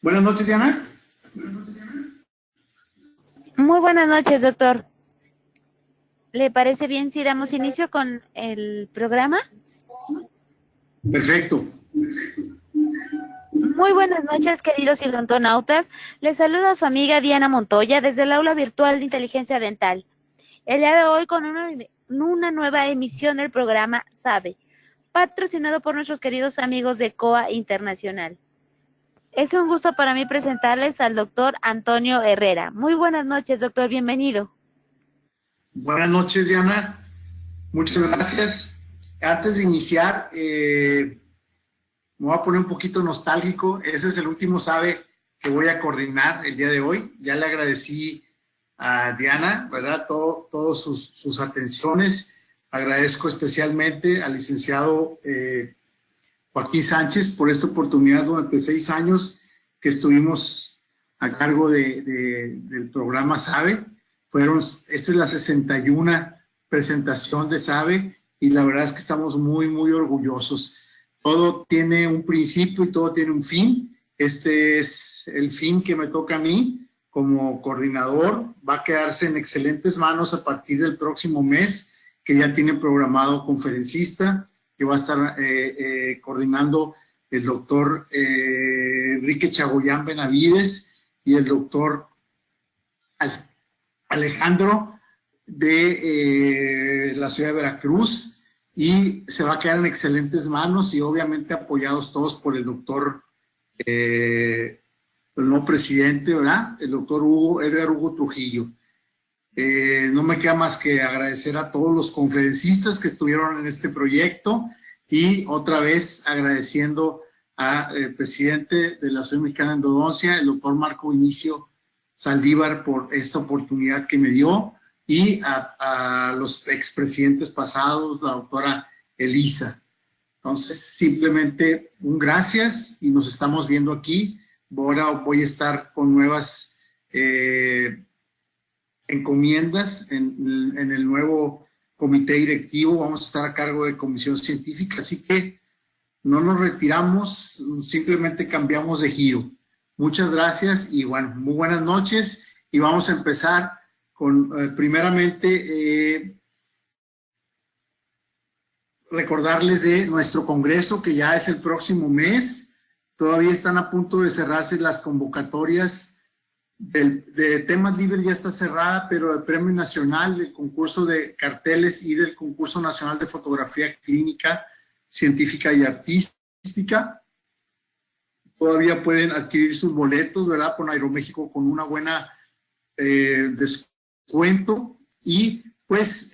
Buenas noches, Diana. Muy buenas noches, doctor. ¿Le parece bien si damos inicio con el programa? Perfecto. Muy buenas noches, queridos odontonautas. Les saluda su amiga Diana Montoya desde el aula virtual de inteligencia dental. El día de hoy con una nueva emisión del programa SABE, patrocinado por nuestros queridos amigos de COA Internacional. Es un gusto para mí presentarles al doctor Antonio Herrera. Muy buenas noches, doctor, bienvenido. Buenas noches, Diana. Muchas gracias. Antes de iniciar, me voy a poner un poquito nostálgico. Ese es el último SABE que voy a coordinar el día de hoy. Ya le agradecí a Diana, ¿verdad? Todas sus atenciones. Agradezco especialmente al licenciado Joaquín Sánchez por esta oportunidad durante 6 años que estuvimos a cargo del programa SABE. Esta es la 61 presentación de SABE y la verdad es que estamos muy, muy orgullosos. Todo tiene un principio y todo tiene un fin. Este es el fin que me toca a mí como coordinador. Va a quedarse en excelentes manos a partir del próximo mes, que ya tiene programado conferencista, que va a estar coordinando el doctor Enrique Chagoyán Benavides y el doctor Alejandro de la ciudad de Veracruz, y se va a quedar en excelentes manos y obviamente apoyados todos por el doctor, el nuevo presidente, ¿verdad? El doctor Edgar Hugo Trujillo. No me queda más que agradecer a todos los conferencistas que estuvieron en este proyecto y otra vez agradeciendo al presidente de la Asociación Mexicana de Endodoncia, el doctor Marco Vinicio Saldívar, por esta oportunidad que me dio, y a los expresidentes pasados, la doctora Elisa. Entonces, simplemente un gracias y nos estamos viendo aquí. Ahora voy a estar con nuevas encomiendas en el nuevo comité directivo. Vamos a estar a cargo de comisión científica, así que no nos retiramos, simplemente cambiamos de giro. Muchas gracias y bueno, muy buenas noches, y vamos a empezar con primeramente recordarles de nuestro congreso, que ya es el próximo mes. Todavía están a punto de cerrarse las convocatorias de temas libres, ya está cerrada, pero el Premio Nacional del concurso de carteles y del concurso nacional de fotografía clínica, científica y artística, todavía pueden adquirir sus boletos, ¿verdad? Con Aeroméxico con una buena descuento, y pues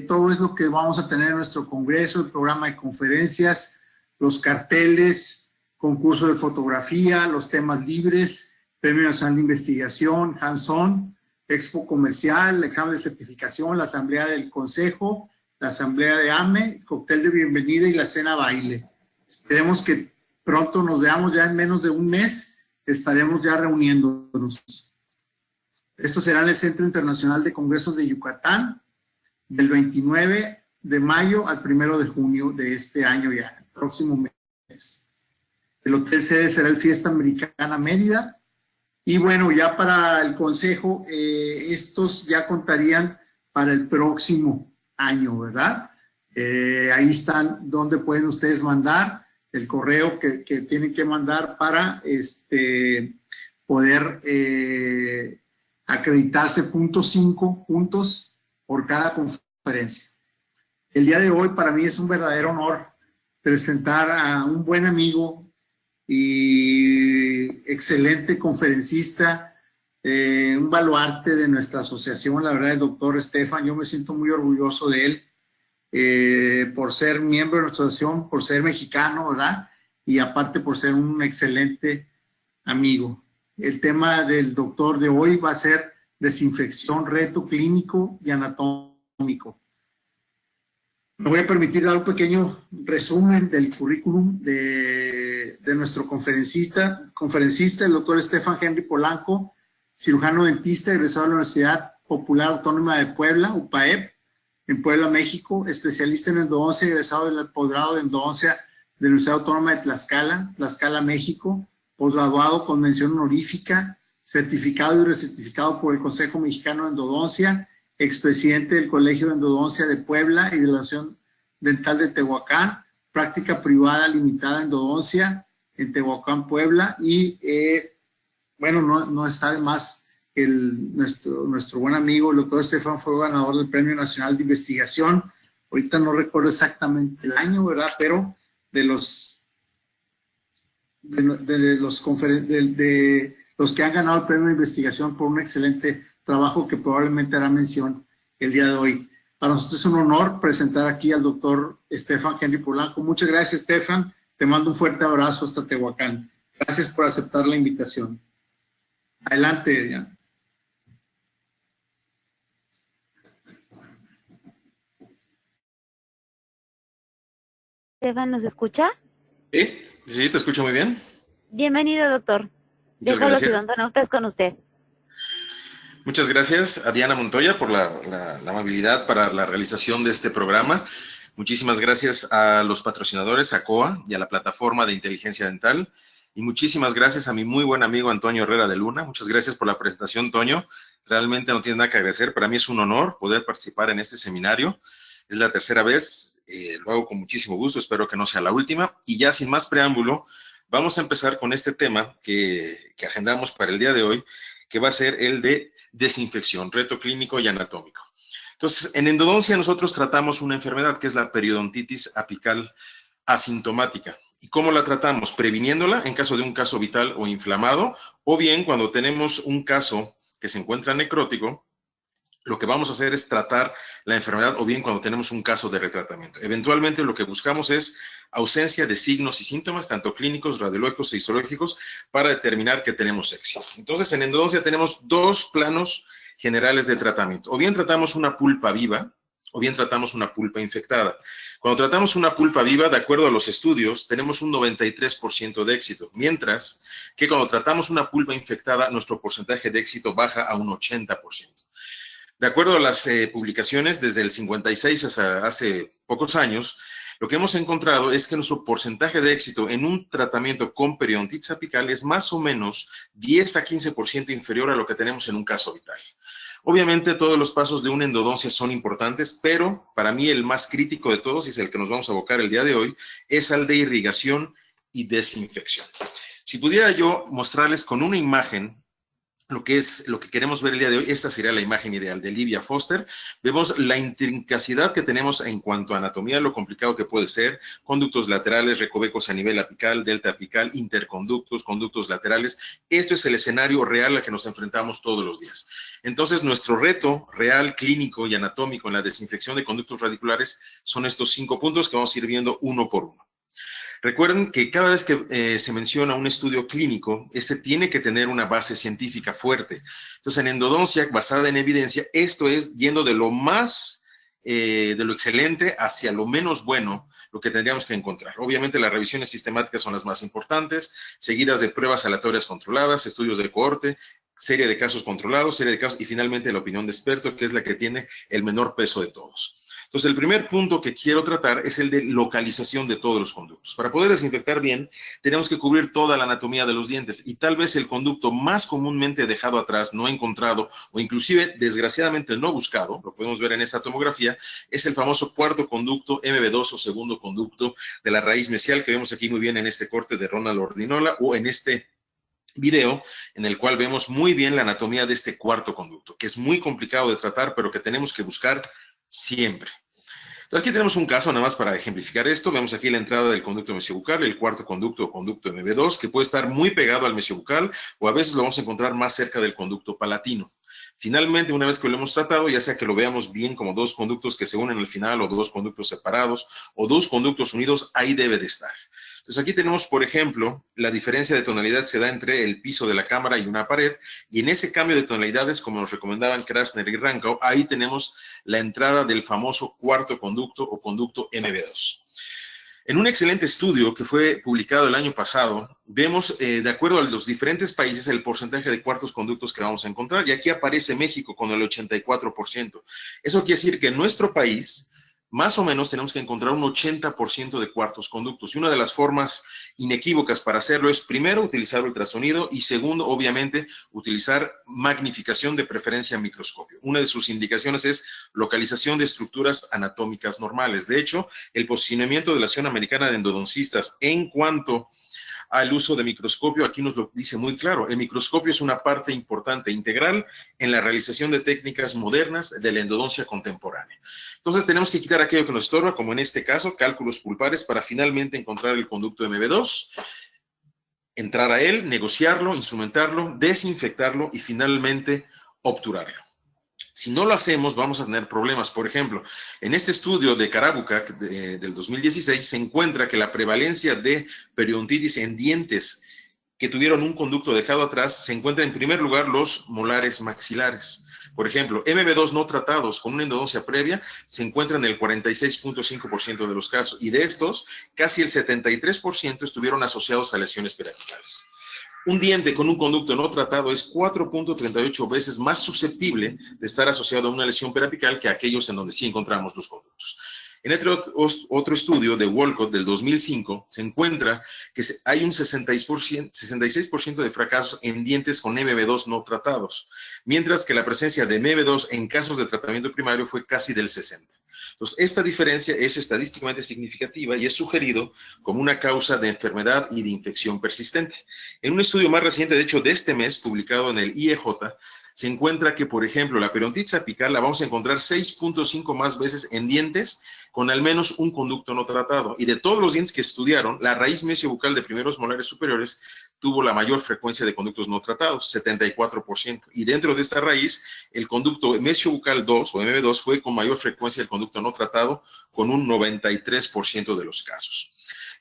todo es lo que vamos a tener en nuestro congreso: el programa de conferencias, los carteles, concurso de fotografía, los temas libres, Premio Nacional de Investigación, hands-on, expo comercial, el examen de certificación, la asamblea del consejo, la asamblea de AME, cóctel de bienvenida y la cena baile. Esperemos que pronto nos veamos, ya en menos de un mes estaremos ya reuniéndonos. Esto será en el Centro Internacional de Congresos de Yucatán, del 29 de mayo al 1 de junio de este año, ya el próximo mes. El hotel sede será el Fiesta Americana Mérida. Y bueno, ya para el consejo, estos ya contarían para el próximo año, ¿verdad? Ahí están donde pueden ustedes mandar el correo que tienen que mandar para poder acreditarse. 5 puntos por cada conferencia. El día de hoy para mí es un verdadero honor presentar a un buen amigo y excelente conferencista, un baluarte de nuestra asociación, la verdad, el doctor Estefan. Yo me siento muy orgulloso de él, por ser miembro de nuestra asociación, por ser mexicano, ¿verdad? Y aparte por ser un excelente amigo. El tema del doctor de hoy va a ser desinfección, reto clínico y anatómico. Me voy a permitir dar un pequeño resumen del currículum de nuestro conferencista, el doctor Estefan Henry Polanco, cirujano dentista, egresado de la Universidad Popular Autónoma de Puebla, UPAEP, en Puebla, México, especialista en endodoncia, egresado del posgrado de endodoncia de la Universidad Autónoma de Tlaxcala, México, posgraduado con mención honorífica, certificado y recertificado por el Consejo Mexicano de Endodoncia, expresidente del Colegio de Endodoncia de Puebla y de la Asociación Dental de Tehuacán, práctica privada limitada en endodoncia en Tehuacán, Puebla, y bueno, no está de más que nuestro buen amigo, el doctor Estefan, fue ganador del Premio Nacional de Investigación. Ahorita no recuerdo exactamente el año, ¿verdad? Pero de los que han ganado el Premio de Investigación por un excelente trabajo que probablemente hará mención el día de hoy. Para nosotros es un honor presentar aquí al doctor Estefan Henry Polanco. Muchas gracias, Estefan. Te mando un fuerte abrazo hasta Tehuacán. Gracias por aceptar la invitación. Adelante, Diana. Estefan, ¿nos escucha? Sí, te escucho muy bien. Bienvenido, doctor. Muchas Dejo a los gracias. odontonautas con usted. Muchas gracias a Diana Montoya por la amabilidad para la realización de este programa. Muchísimas gracias a los patrocinadores, a COA y a la plataforma de inteligencia dental. Y muchísimas gracias a mi muy buen amigo Antonio Herrera de Luna. Muchas gracias por la presentación, Toño. Realmente no tienes nada que agradecer. Para mí es un honor poder participar en este seminario. Es la tercera vez, lo hago con muchísimo gusto, espero que no sea la última. Y ya sin más preámbulo, vamos a empezar con este tema que agendamos para el día de hoy, que va a ser el de desinfección, reto clínico y anatómico. Entonces, en endodoncia nosotros tratamos una enfermedad que es la periodontitis apical asintomática. ¿Y cómo la tratamos? Previniéndola en caso de un caso vital o inflamado, o bien cuando tenemos un caso que se encuentra necrótico, lo que vamos a hacer es tratar la enfermedad, o bien cuando tenemos un caso de retratamiento. Eventualmente lo que buscamos es ausencia de signos y síntomas, tanto clínicos, radiológicos e histológicos, para determinar que tenemos éxito. Entonces, en endodoncia tenemos dos planos generales de tratamiento. O bien tratamos una pulpa viva, o bien tratamos una pulpa infectada. Cuando tratamos una pulpa viva, de acuerdo a los estudios, tenemos un 93% de éxito, mientras que cuando tratamos una pulpa infectada, nuestro porcentaje de éxito baja a un 80%. De acuerdo a las publicaciones, desde el 56 hasta hace pocos años, lo que hemos encontrado es que nuestro porcentaje de éxito en un tratamiento con periodontitis apical es más o menos 10 a 15% inferior a lo que tenemos en un caso vital. Obviamente todos los pasos de una endodoncia son importantes, pero para mí el más crítico de todos, y es el que nos vamos a abocar el día de hoy, es el de irrigación y desinfección. Si pudiera yo mostrarles con una imagen lo que queremos ver el día de hoy, esta sería la imagen ideal de Livia Foster. Vemos la intrincacidad que tenemos en cuanto a anatomía, lo complicado que puede ser, conductos laterales, recovecos a nivel apical, delta apical, interconductos, conductos laterales. Esto es el escenario real al que nos enfrentamos todos los días. Entonces, nuestro reto real, clínico y anatómico en la desinfección de conductos radiculares son estos 5 puntos que vamos a ir viendo uno por uno. Recuerden que cada vez que se menciona un estudio clínico, este tiene que tener una base científica fuerte. Entonces, en endodoncia, basada en evidencia, esto es yendo de lo más, de lo excelente hacia lo menos bueno, lo que tendríamos que encontrar. Obviamente, las revisiones sistemáticas son las más importantes, seguidas de pruebas aleatorias controladas, estudios de cohorte, serie de casos controlados, serie de casos, y finalmente la opinión de experto, que es la que tiene el menor peso de todos. Entonces, el primer punto que quiero tratar es el de localización de todos los conductos. Para poder desinfectar bien, tenemos que cubrir toda la anatomía de los dientes, y tal vez el conducto más comúnmente dejado atrás, no encontrado, o inclusive, desgraciadamente, no buscado, lo podemos ver en esta tomografía, es el famoso cuarto conducto MB2 o segundo conducto de la raíz mesial, que vemos aquí muy bien en este corte de Ronald Ordinola, o en este video en el cual vemos muy bien la anatomía de este cuarto conducto, que es muy complicado de tratar, pero que tenemos que buscar siempre. Entonces, aquí tenemos un caso, nada más para ejemplificar esto. Vemos aquí la entrada del conducto mesiobucal, el cuarto conducto o conducto MB2, que puede estar muy pegado al mesiobucal, o a veces lo vamos a encontrar más cerca del conducto palatino. Finalmente, una vez que lo hemos tratado, ya sea que lo veamos bien como dos conductos que se unen al final, o dos conductos separados, o dos conductos unidos, ahí debe de estar. Entonces, aquí tenemos, por ejemplo, la diferencia de tonalidad se da entre el piso de la cámara y una pared, y en ese cambio de tonalidades, como nos recomendaban Krasner y Rankau, ahí tenemos la entrada del famoso cuarto conducto o conducto MB2. En un excelente estudio que fue publicado el año pasado, vemos, de acuerdo a los diferentes países, el porcentaje de cuartos conductos que vamos a encontrar, y aquí aparece México con el 84%. Eso quiere decir que en nuestro país, más o menos tenemos que encontrar un 80% de cuartos conductos. Y una de las formas inequívocas para hacerlo es, primero, utilizar ultrasonido y segundo, obviamente, utilizar magnificación, de preferencia microscopio. Una de sus indicaciones es localización de estructuras anatómicas normales. De hecho, el posicionamiento de la Asociación Americana de Endodoncistas en cuanto al uso de microscopio, aquí nos lo dice muy claro. El microscopio es una parte importante, integral, en la realización de técnicas modernas de la endodoncia contemporánea. Entonces, tenemos que quitar aquello que nos estorba, como en este caso, cálculos pulpares, para finalmente encontrar el conducto MB2, entrar a él, negociarlo, instrumentarlo, desinfectarlo y finalmente obturarlo. Si no lo hacemos, vamos a tener problemas. Por ejemplo, en este estudio de Carabuca del 2016 se encuentra que la prevalencia de periodontitis en dientes que tuvieron un conducto dejado atrás se encuentra en primer lugar los molares maxilares. Por ejemplo, MB2 no tratados con una endodoncia previa se encuentran en el 46.5% de los casos, y de estos, casi el 73% estuvieron asociados a lesiones periapicales. Un diente con un conducto no tratado es 4.38 veces más susceptible de estar asociado a una lesión periapical que aquellos en donde sí encontramos los conductos. En otro estudio de Walcott del 2005 se encuentra que hay un 66% de fracasos en dientes con MB2 no tratados, mientras que la presencia de MB2 en casos de tratamiento primario fue casi del 60%. Entonces, esta diferencia es estadísticamente significativa y es sugerido como una causa de enfermedad y de infección persistente. En un estudio más reciente, de hecho de este mes, publicado en el IEJ, se encuentra que, por ejemplo, la periodontitis apical la vamos a encontrar 6.5 más veces en dientes con al menos un conducto no tratado. Y de todos los dientes que estudiaron, la raíz mesiobucal de primeros molares superiores tuvo la mayor frecuencia de conductos no tratados, 74%. Y dentro de esta raíz, el conducto mesiobucal 2 o MB2 fue con mayor frecuencia el conducto no tratado, con un 93% de los casos.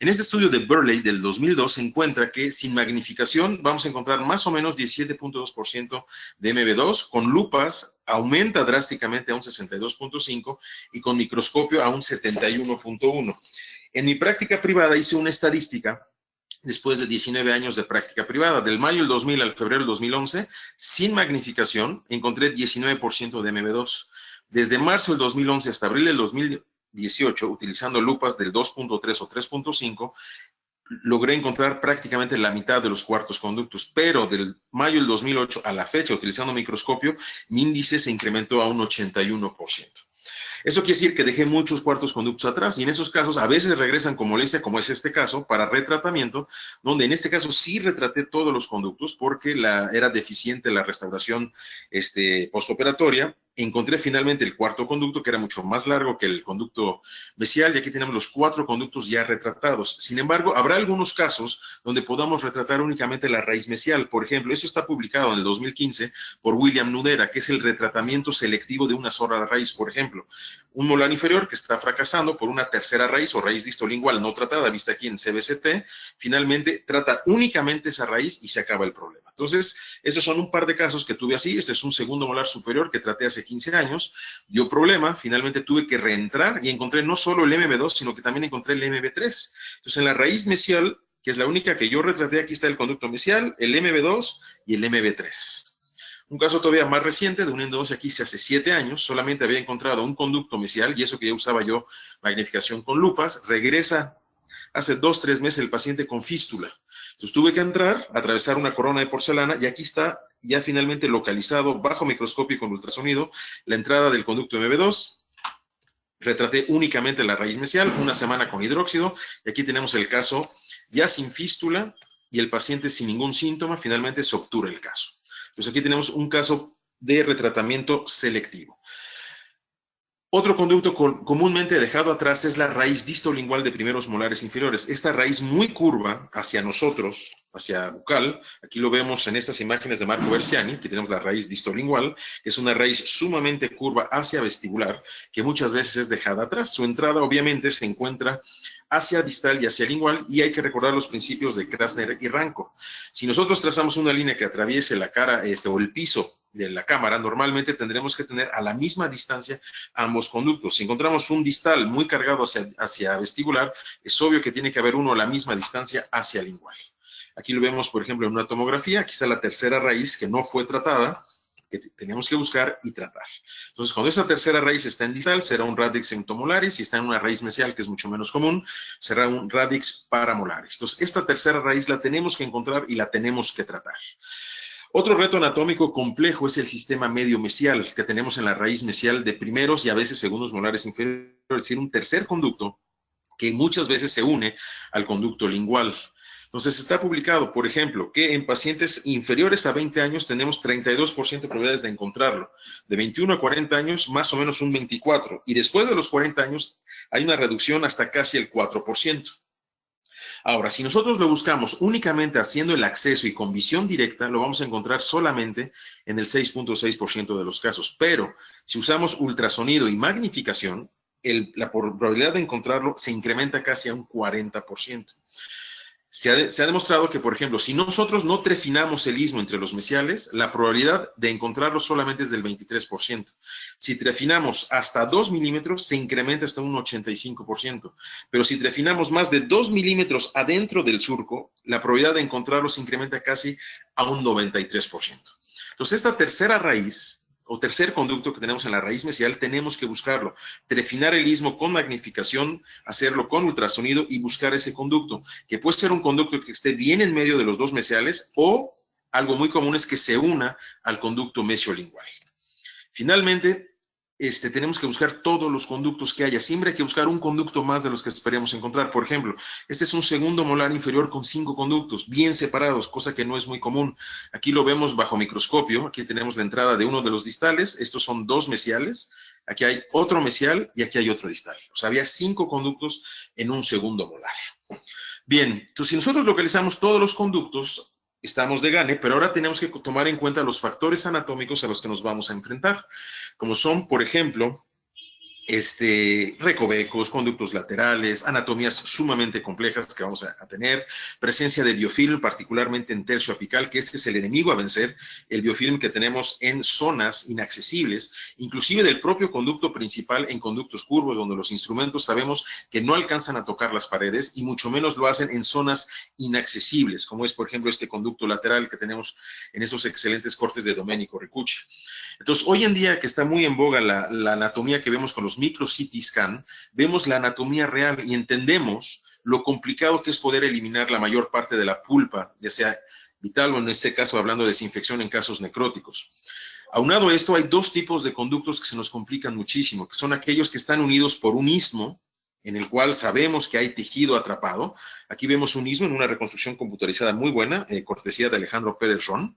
En este estudio de Burley del 2002 se encuentra que sin magnificación vamos a encontrar más o menos 17.2% de MB2, con lupas aumenta drásticamente a un 62.5% y con microscopio a un 71.1%. En mi práctica privada hice una estadística después de 19 años de práctica privada. Del mayo del 2000 al febrero del 2011, sin magnificación, encontré 19% de MB2. Desde marzo del 2011 hasta abril del 2018, utilizando lupas del 2.3 o 3.5, logré encontrar prácticamente la mitad de los cuartos conductos, pero del mayo del 2008 a la fecha, utilizando microscopio, mi índice se incrementó a un 81%. Eso quiere decir que dejé muchos cuartos conductos atrás, y en esos casos a veces regresan con molestia, como es este caso, para retratamiento, donde en este caso sí retraté todos los conductos porque era deficiente la restauración postoperatoria. Encontré finalmente el cuarto conducto, que era mucho más largo que el conducto mesial, y aquí tenemos los 4 conductos ya retratados. Sin embargo, habrá algunos casos donde podamos retratar únicamente la raíz mesial. Por ejemplo, eso está publicado en el 2015 por William Nudera, que es el retratamiento selectivo de una sola raíz. Por ejemplo, un molar inferior que está fracasando por una tercera raíz o raíz distolingual no tratada, vista aquí en CBCT, finalmente trata únicamente esa raíz y se acaba el problema. Entonces, estos son un par de casos que tuve así. Este es un segundo molar superior que traté hace 15 años, dio problema, finalmente tuve que reentrar y encontré no solo el MB2, sino que también encontré el MB3. Entonces, en la raíz mesial, que es la única que yo retraté, aquí está el conducto mesial, el MB2 y el MB3. Un caso todavía más reciente de una endodoncia que hice hace 7 años, solamente había encontrado un conducto mesial, y eso que ya usaba yo magnificación con lupas. Regresa hace 2-3 meses el paciente con fístula. Entonces tuve que entrar, atravesar una corona de porcelana, y aquí está ya finalmente localizado bajo microscopio y con ultrasonido la entrada del conducto MB2. Retraté únicamente la raíz mesial, una semana con hidróxido, y aquí tenemos el caso ya sin fístula y el paciente sin ningún síntoma. Finalmente se obtura el caso. Entonces aquí tenemos un caso de retratamiento selectivo. Otro conducto comúnmente dejado atrás es la raíz distolingual de primeros molares inferiores. Esta raíz muy curva hacia nosotros, hacia bucal, aquí lo vemos en estas imágenes de Marco Versiani, que tenemos la raíz distolingual, que es una raíz sumamente curva hacia vestibular, que muchas veces es dejada atrás. Su entrada obviamente se encuentra hacia distal y hacia lingual, y hay que recordar los principios de Krasner y Ranco. Si nosotros trazamos una línea que atraviese la cara o el piso de la cámara, normalmente tendremos que tener a la misma distancia ambos conductos. Si encontramos un distal muy cargado hacia vestibular, es obvio que tiene que haber uno a la misma distancia hacia lingual. Aquí lo vemos, por ejemplo, en una tomografía. Aquí está la tercera raíz que no fue tratada. que tenemos que buscar y tratar. Entonces, cuando esa tercera raíz está en distal, será un radix entomolaris. Si está en una raíz mesial, que es mucho menos común, será un radix paramolaris. Entonces, esta tercera raíz la tenemos que encontrar y la tenemos que tratar. Otro reto anatómico complejo es el sistema medio mesial que tenemos en la raíz mesial de primeros y a veces segundos molares inferiores, es decir, un tercer conducto que muchas veces se une al conducto lingual. Entonces, está publicado, por ejemplo, que en pacientes inferiores a 20 años tenemos 32% de probabilidades de encontrarlo. De 21 a 40 años, más o menos un 24%. Y después de los 40 años, hay una reducción hasta casi el 4%. Ahora, si nosotros lo buscamos únicamente haciendo el acceso y con visión directa, lo vamos a encontrar solamente en el 6.6% de los casos. Pero si usamos ultrasonido y magnificación, la probabilidad de encontrarlo se incrementa casi a un 40%. Se ha demostrado que, por ejemplo, si nosotros no trefinamos el istmo entre los mesiales, la probabilidad de encontrarlo solamente es del 23%. Si trefinamos hasta 2 milímetros, se incrementa hasta un 85%. Pero si trefinamos más de 2 milímetros adentro del surco, la probabilidad de encontrarlo se incrementa casi a un 93%. Entonces, esta tercera raíz o tercer conducto que tenemos en la raíz mesial, tenemos que buscarlo, trefinar el istmo con magnificación, hacerlo con ultrasonido y buscar ese conducto, que puede ser un conducto que esté bien en medio de los dos mesiales o algo muy común es que se una al conducto mesiolingual. Finalmente, tenemos que buscar todos los conductos que haya. Siempre hay que buscar un conducto más de los que esperemos encontrar. Por ejemplo, este es un segundo molar inferior con 5 conductos, bien separados, cosa que no es muy común. Aquí lo vemos bajo microscopio. Aquí tenemos la entrada de uno de los distales. Estos son 2 mesiales. Aquí hay otro mesial y aquí hay otro distal. O sea, había 5 conductos en un segundo molar. Bien, entonces si nosotros localizamos todos los conductos, estamos de gane, pero ahora tenemos que tomar en cuenta los factores anatómicos a los que nos vamos a enfrentar, como son, por ejemplo, recovecos, conductos laterales, anatomías sumamente complejas que vamos a tener, presencia de biofilm, particularmente en tercio apical, que este es el enemigo a vencer, el biofilm que tenemos en zonas inaccesibles, inclusive del propio conducto principal en conductos curvos, donde los instrumentos sabemos que no alcanzan a tocar las paredes y mucho menos lo hacen en zonas inaccesibles, como es, por ejemplo, este conducto lateral que tenemos en esos excelentes cortes de Domenico Riccucci. Entonces, hoy en día que está muy en boga la anatomía que vemos con los micro CT scan, vemos la anatomía real y entendemos lo complicado que es poder eliminar la mayor parte de la pulpa, ya sea vital o en este caso hablando de desinfección en casos necróticos. Aunado a esto, hay 2 tipos de conductos que se nos complican muchísimo, que son aquellos que están unidos por un istmo, en el cual sabemos que hay tejido atrapado. Aquí vemos un istmo en una reconstrucción computarizada muy buena, cortesía de Alejandro Pederson.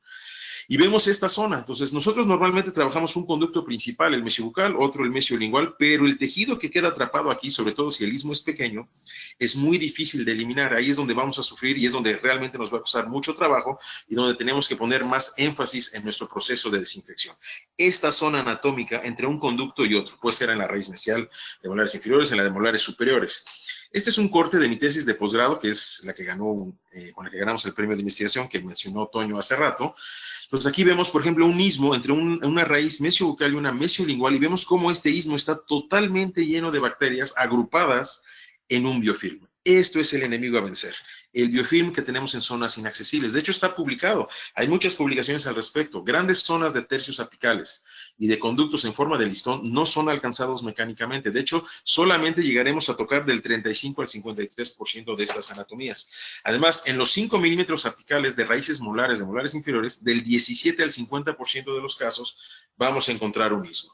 Y vemos esta zona. Entonces, nosotros normalmente trabajamos un conducto principal, el mesiobucal, otro el mesiolingual, pero el tejido que queda atrapado aquí, sobre todo si el istmo es pequeño, es muy difícil de eliminar. Ahí es donde vamos a sufrir y es donde realmente nos va a costar mucho trabajo y donde tenemos que poner más énfasis en nuestro proceso de desinfección. Esta zona anatómica entre un conducto y otro puede ser en la raíz mesial de molares inferiores, en la de molares superiores. Este es un corte de mi tesis de posgrado, que es la que ganó, con la que ganamos el premio de investigación que mencionó Toño hace rato. Entonces aquí vemos, por ejemplo, un istmo entre una raíz mesiobucal y una mesiolingual y vemos cómo este istmo está totalmente lleno de bacterias agrupadas en un biofilm. Esto es el enemigo a vencer, el biofilm que tenemos en zonas inaccesibles. De hecho, está publicado. Hay muchas publicaciones al respecto. Grandes zonas de tercios apicales y de conductos en forma de listón no son alcanzados mecánicamente. De hecho, solamente llegaremos a tocar del 35 al 53% de estas anatomías. Además, en los 5 milímetros apicales de raíces molares, de molares inferiores, del 17 al 50% de los casos vamos a encontrar un istmo.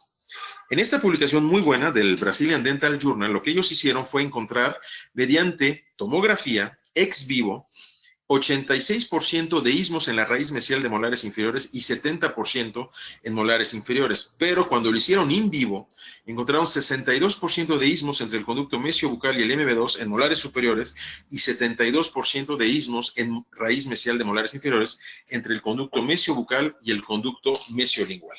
En esta publicación muy buena del Brazilian Dental Journal, lo que ellos hicieron fue encontrar, mediante tomografía ex vivo, 86% de istmos en la raíz mesial de molares inferiores y 70% en molares inferiores. Pero cuando lo hicieron in vivo, encontraron 62% de istmos entre el conducto mesiobucal y el MB2 en molares superiores y 72% de istmos en raíz mesial de molares inferiores entre el conducto mesiobucal y el conducto mesiolingual.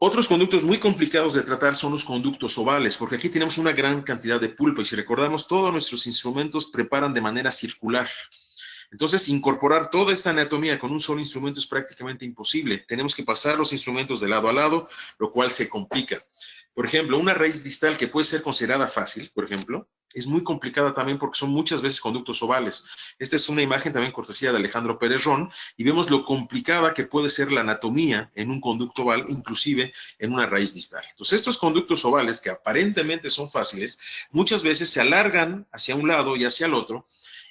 Otros conductos muy complicados de tratar son los conductos ovales, porque aquí tenemos una gran cantidad de pulpa y si recordamos, todos nuestros instrumentos preparan de manera circular. Entonces, incorporar toda esta anatomía con un solo instrumento es prácticamente imposible. Tenemos que pasar los instrumentos de lado a lado, lo cual se complica. Por ejemplo, una raíz distal que puede ser considerada fácil, por ejemplo, es muy complicada también porque son muchas veces conductos ovales. Esta es una imagen también cortesía de Alejandro Pérez Ron y vemos lo complicada que puede ser la anatomía en un conducto oval, inclusive en una raíz distal. Entonces, estos conductos ovales que aparentemente son fáciles, muchas veces se alargan hacia un lado y hacia el otro,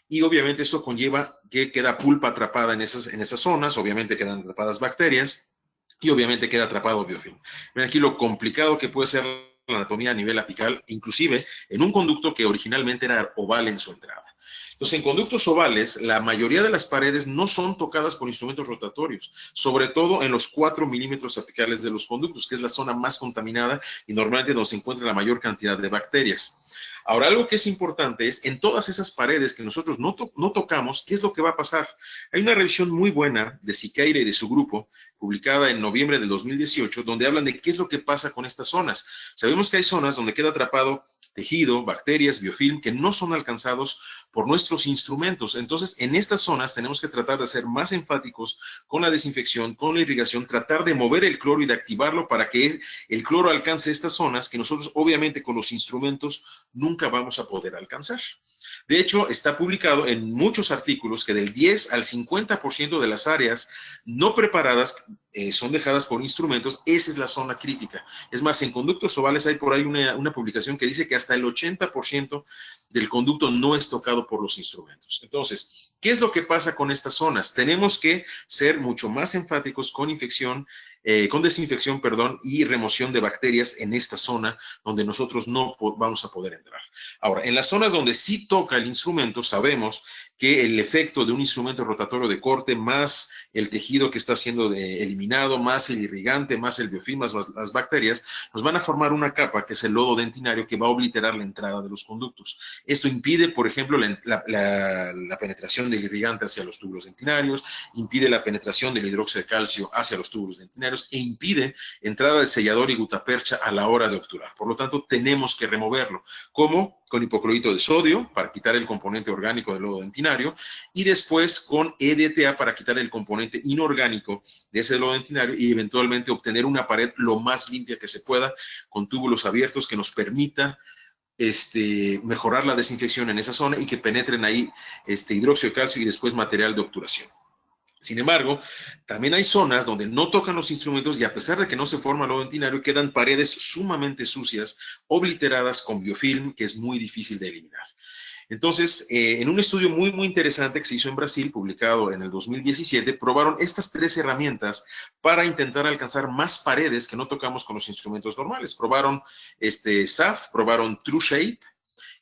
y obviamente esto conlleva que queda pulpa atrapada en esas zonas, obviamente quedan atrapadas bacterias, y obviamente queda atrapado biofilm. Ven aquí lo complicado que puede ser la anatomía a nivel apical, inclusive en un conducto que originalmente era oval en su entrada. Entonces, en conductos ovales, la mayoría de las paredes no son tocadas por instrumentos rotatorios, sobre todo en los 4 milímetros apicales de los conductos, que es la zona más contaminada y normalmente donde se encuentra la mayor cantidad de bacterias. Ahora, algo que es importante es, en todas esas paredes que nosotros no tocamos, ¿qué es lo que va a pasar? Hay una revisión muy buena de Siqueira y de su grupo, publicada en noviembre del 2018, donde hablan de qué es lo que pasa con estas zonas. Sabemos que hay zonas donde queda atrapado tejido, bacterias, biofilm, que no son alcanzados por nuestros instrumentos. Entonces, en estas zonas tenemos que tratar de ser más enfáticos con la desinfección, con la irrigación, tratar de mover el cloro y de activarlo para que el cloro alcance estas zonas que nosotros, obviamente, con los instrumentos nunca vamos a poder alcanzar. De hecho, está publicado en muchos artículos que del 10 al 50% de las áreas no preparadas son dejadas por instrumentos. Esa es la zona crítica. Es más, en conductos ovales hay por ahí una publicación que dice que hasta el 80% del conducto no es tocado por los instrumentos. Entonces, ¿qué es lo que pasa con estas zonas? Tenemos que ser mucho más enfáticos con desinfección, y remoción de bacterias en esta zona donde nosotros no vamos a poder entrar. Ahora, en las zonas donde sí toca el instrumento, sabemos que el efecto de un instrumento rotatorio de corte, más el tejido que está siendo eliminado, más el irrigante, más el biofilm, más las bacterias, nos van a formar una capa que es el lodo dentinario que va a obliterar la entrada de los conductos. Esto impide, por ejemplo, la penetración del irrigante hacia los túbulos dentinarios, impide la penetración del hidróxido de calcio hacia los túbulos dentinarios e impide entrada de sellador y gutapercha a la hora de obturar. Por lo tanto, tenemos que removerlo. ¿Cómo? Con hipoclorito de sodio para quitar el componente orgánico del lodo dentinario y después con EDTA para quitar el componente inorgánico de ese lodo dentinario y eventualmente obtener una pared lo más limpia que se pueda con túbulos abiertos que nos permita mejorar la desinfección en esa zona y que penetren ahí hidróxido de calcio y después material de obturación. Sin embargo, también hay zonas donde no tocan los instrumentos y a pesar de que no se forma lodo dentinario, quedan paredes sumamente sucias, obliteradas con biofilm, que es muy difícil de eliminar. Entonces, en un estudio muy, muy interesante que se hizo en Brasil, publicado en el 2017, probaron estas 3 herramientas para intentar alcanzar más paredes que no tocamos con los instrumentos normales. Probaron SAF, probaron TrueShape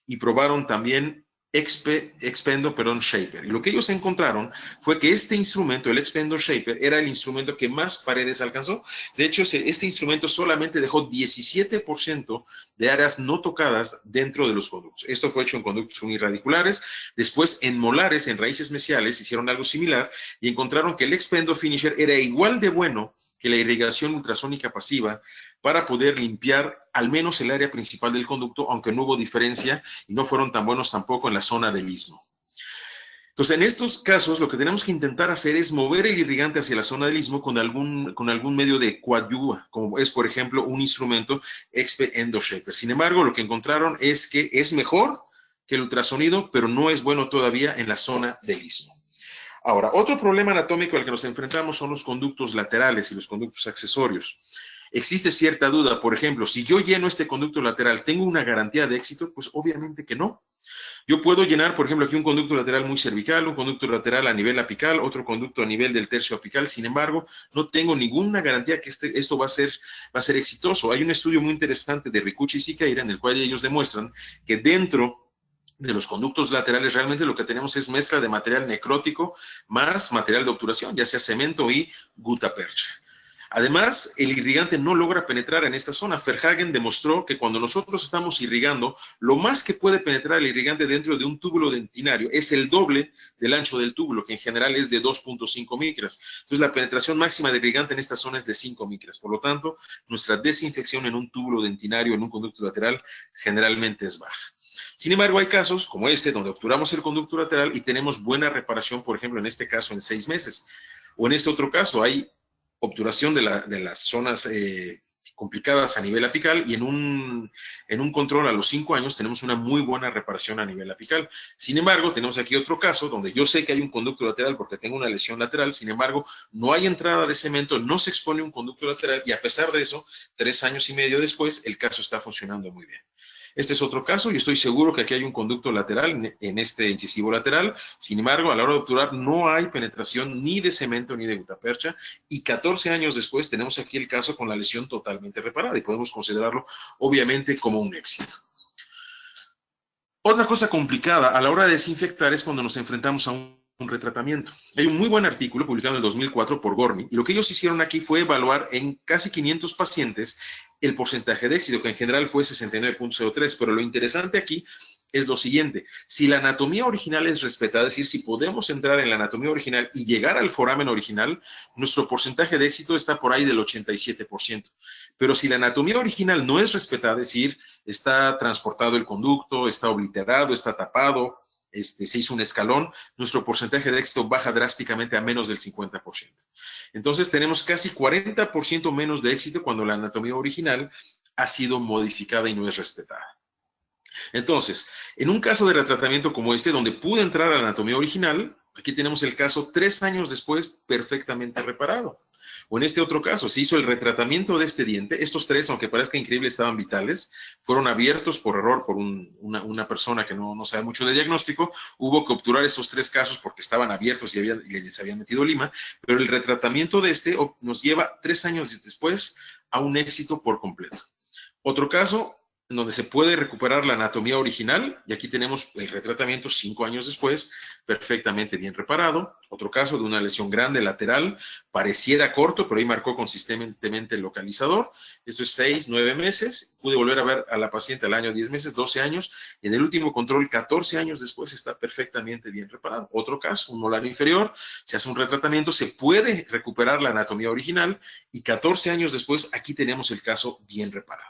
y probaron también Expendo Shaper. Y lo que ellos encontraron fue que este instrumento, el Expendo Shaper, era el instrumento que más paredes alcanzó. De hecho, este instrumento solamente dejó 17% de áreas no tocadas dentro de los conductos. Esto fue hecho en conductos unirradiculares. Después, en molares, en raíces mesiales, hicieron algo similar y encontraron que el Expendo Finisher era igual de bueno que la irrigación ultrasónica pasiva para poder limpiar al menos el área principal del conducto, aunque no hubo diferencia y no fueron tan buenos tampoco en la zona del istmo. Entonces, en estos casos, lo que tenemos que intentar hacer es mover el irrigante hacia la zona del istmo con algún medio de coadyuva, como es, por ejemplo, un instrumento Expendo Shaper. Sin embargo, lo que encontraron es que es mejor que el ultrasonido, pero no es bueno todavía en la zona del istmo. Ahora, otro problema anatómico al que nos enfrentamos son los conductos laterales y los conductos accesorios. Existe cierta duda, por ejemplo, si yo lleno este conducto lateral, ¿tengo una garantía de éxito? Pues obviamente que no. Yo puedo llenar, por ejemplo, aquí un conducto lateral muy cervical, un conducto lateral a nivel apical, otro conducto a nivel del tercio apical. Sin embargo, no tengo ninguna garantía que esto va a ser exitoso. Hay un estudio muy interesante de Ricucci y Siqueira en el cual ellos demuestran que dentro de los conductos laterales realmente lo que tenemos es mezcla de material necrótico más material de obturación, ya sea cemento y gutapercha. Además, el irrigante no logra penetrar en esta zona. Verhagen demostró que cuando nosotros estamos irrigando, lo más que puede penetrar el irrigante dentro de un túbulo dentinario es el doble del ancho del túbulo, que en general es de 2.5 micras. Entonces, la penetración máxima de irrigante en esta zona es de 5 micras. Por lo tanto, nuestra desinfección en un túbulo dentinario, en un conducto lateral, generalmente es baja. Sin embargo, hay casos como este, donde obturamos el conducto lateral y tenemos buena reparación, por ejemplo, en este caso, en 6 meses. O en este otro caso, hay obturación de las zonas complicadas a nivel apical, y en un control a los 5 años tenemos una muy buena reparación a nivel apical. Sin embargo, tenemos aquí otro caso donde yo sé que hay un conducto lateral porque tengo una lesión lateral, sin embargo, no hay entrada de cemento, no se expone un conducto lateral, y a pesar de eso, 3 años y medio después, el caso está funcionando muy bien. Este es otro caso, y estoy seguro que aquí hay un conducto lateral en este incisivo lateral. Sin embargo, a la hora de obturar no hay penetración ni de cemento ni de gutapercha, y 14 años después tenemos aquí el caso con la lesión totalmente reparada, y podemos considerarlo obviamente como un éxito. Otra cosa complicada a la hora de desinfectar es cuando nos enfrentamos a un retratamiento. Hay un muy buen artículo publicado en el 2004 por Gormy, y lo que ellos hicieron aquí fue evaluar en casi 500 pacientes el porcentaje de éxito, que en general fue 69.03, pero lo interesante aquí es lo siguiente: si la anatomía original es respetada, es decir, si podemos entrar en la anatomía original y llegar al foramen original, nuestro porcentaje de éxito está por ahí del 87%. Pero si la anatomía original no es respetada, es decir, está transportado el conducto, está obliterado, está tapado, se hizo un escalón, nuestro porcentaje de éxito baja drásticamente a menos del 50%. Entonces tenemos casi 40% menos de éxito cuando la anatomía original ha sido modificada y no es respetada. Entonces, en un caso de retratamiento como este, donde pude entrar a la anatomía original, aquí tenemos el caso 3 años después perfectamente reparado. O en este otro caso, se hizo el retratamiento de este diente. Estos 3, aunque parezca increíble, estaban vitales. Fueron abiertos por error por una persona que no sabe mucho de diagnóstico. Hubo que obturar estos 3 casos porque estaban abiertos y les habían metido lima. Pero el retratamiento de este nos lleva 3 años después a un éxito por completo. Otro caso en donde se puede recuperar la anatomía original, y aquí tenemos el retratamiento 5 años después, perfectamente bien reparado. Otro caso de una lesión grande lateral, pareciera corto, pero ahí marcó consistentemente el localizador. Esto es 6, 9 meses. Pude volver a ver a la paciente al año 10 meses, 12 años, y en el último control, 14 años después, está perfectamente bien reparado. Otro caso, un molar inferior, se hace un retratamiento, se puede recuperar la anatomía original, y 14 años después, aquí tenemos el caso bien reparado.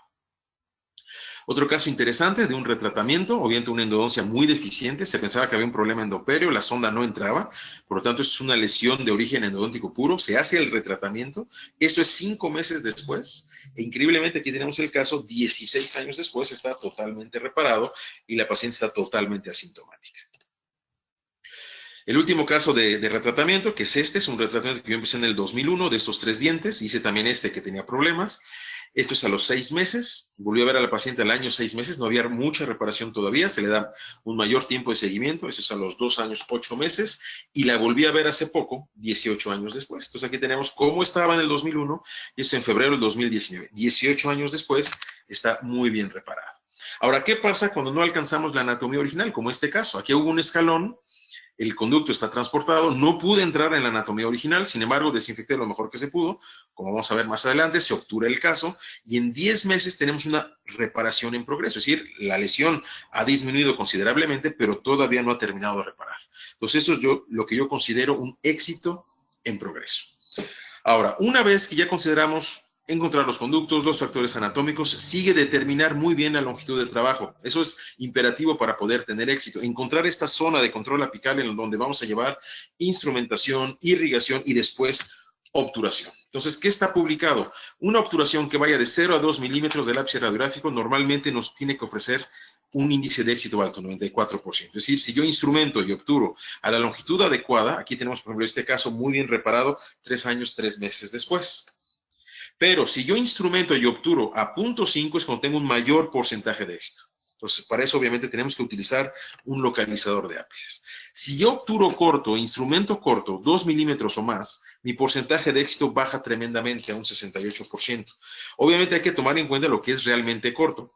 Otro caso interesante de un retratamiento, obviamente una endodoncia muy deficiente, se pensaba que había un problema endopéreo, la sonda no entraba, por lo tanto esto es una lesión de origen endodóntico puro, se hace el retratamiento, esto es 5 meses después, e increíblemente aquí tenemos el caso 16 años después, está totalmente reparado y la paciente está totalmente asintomática. El último caso de retratamiento, que es un retratamiento que yo empecé en el 2001 de estos 3 dientes, hice también este que tenía problemas. Esto es a los 6 meses, volví a ver a la paciente al año 6 meses, no había mucha reparación todavía, se le da un mayor tiempo de seguimiento, eso es a los 2 años, 8 meses, y la volví a ver hace poco, 18 años después. Entonces aquí tenemos cómo estaba en el 2001, y es en febrero del 2019. 18 años después, está muy bien reparado. Ahora, ¿qué pasa cuando no alcanzamos la anatomía original? Como este caso, aquí hubo un escalón, el conducto está transportado, no pude entrar en la anatomía original, sin embargo, desinfecté lo mejor que se pudo, como vamos a ver más adelante, se obtura el caso, y en 10 meses tenemos una reparación en progreso, es decir, la lesión ha disminuido considerablemente, pero todavía no ha terminado de reparar. Entonces, eso es lo que yo considero un éxito en progreso. Ahora, una vez que ya consideramos encontrar los conductos, los factores anatómicos, sigue determinar muy bien la longitud del trabajo. Eso es imperativo para poder tener éxito. Encontrar esta zona de control apical en donde vamos a llevar instrumentación, irrigación y después obturación. Entonces, ¿qué está publicado? Una obturación que vaya de 0 a 2 milímetros del ápice radiográfico normalmente nos tiene que ofrecer un índice de éxito alto, 94%. Es decir, si yo instrumento y obturo a la longitud adecuada, aquí tenemos, por ejemplo, este caso muy bien reparado, 3 años, 3 meses después. Pero si yo instrumento y obturo a 0.5 es cuando tengo un mayor porcentaje de éxito. Entonces, para eso obviamente tenemos que utilizar un localizador de ápices. Si yo obturo corto, instrumento corto, 2 milímetros o más, mi porcentaje de éxito baja tremendamente a un 68%. Obviamente hay que tomar en cuenta lo que es realmente corto.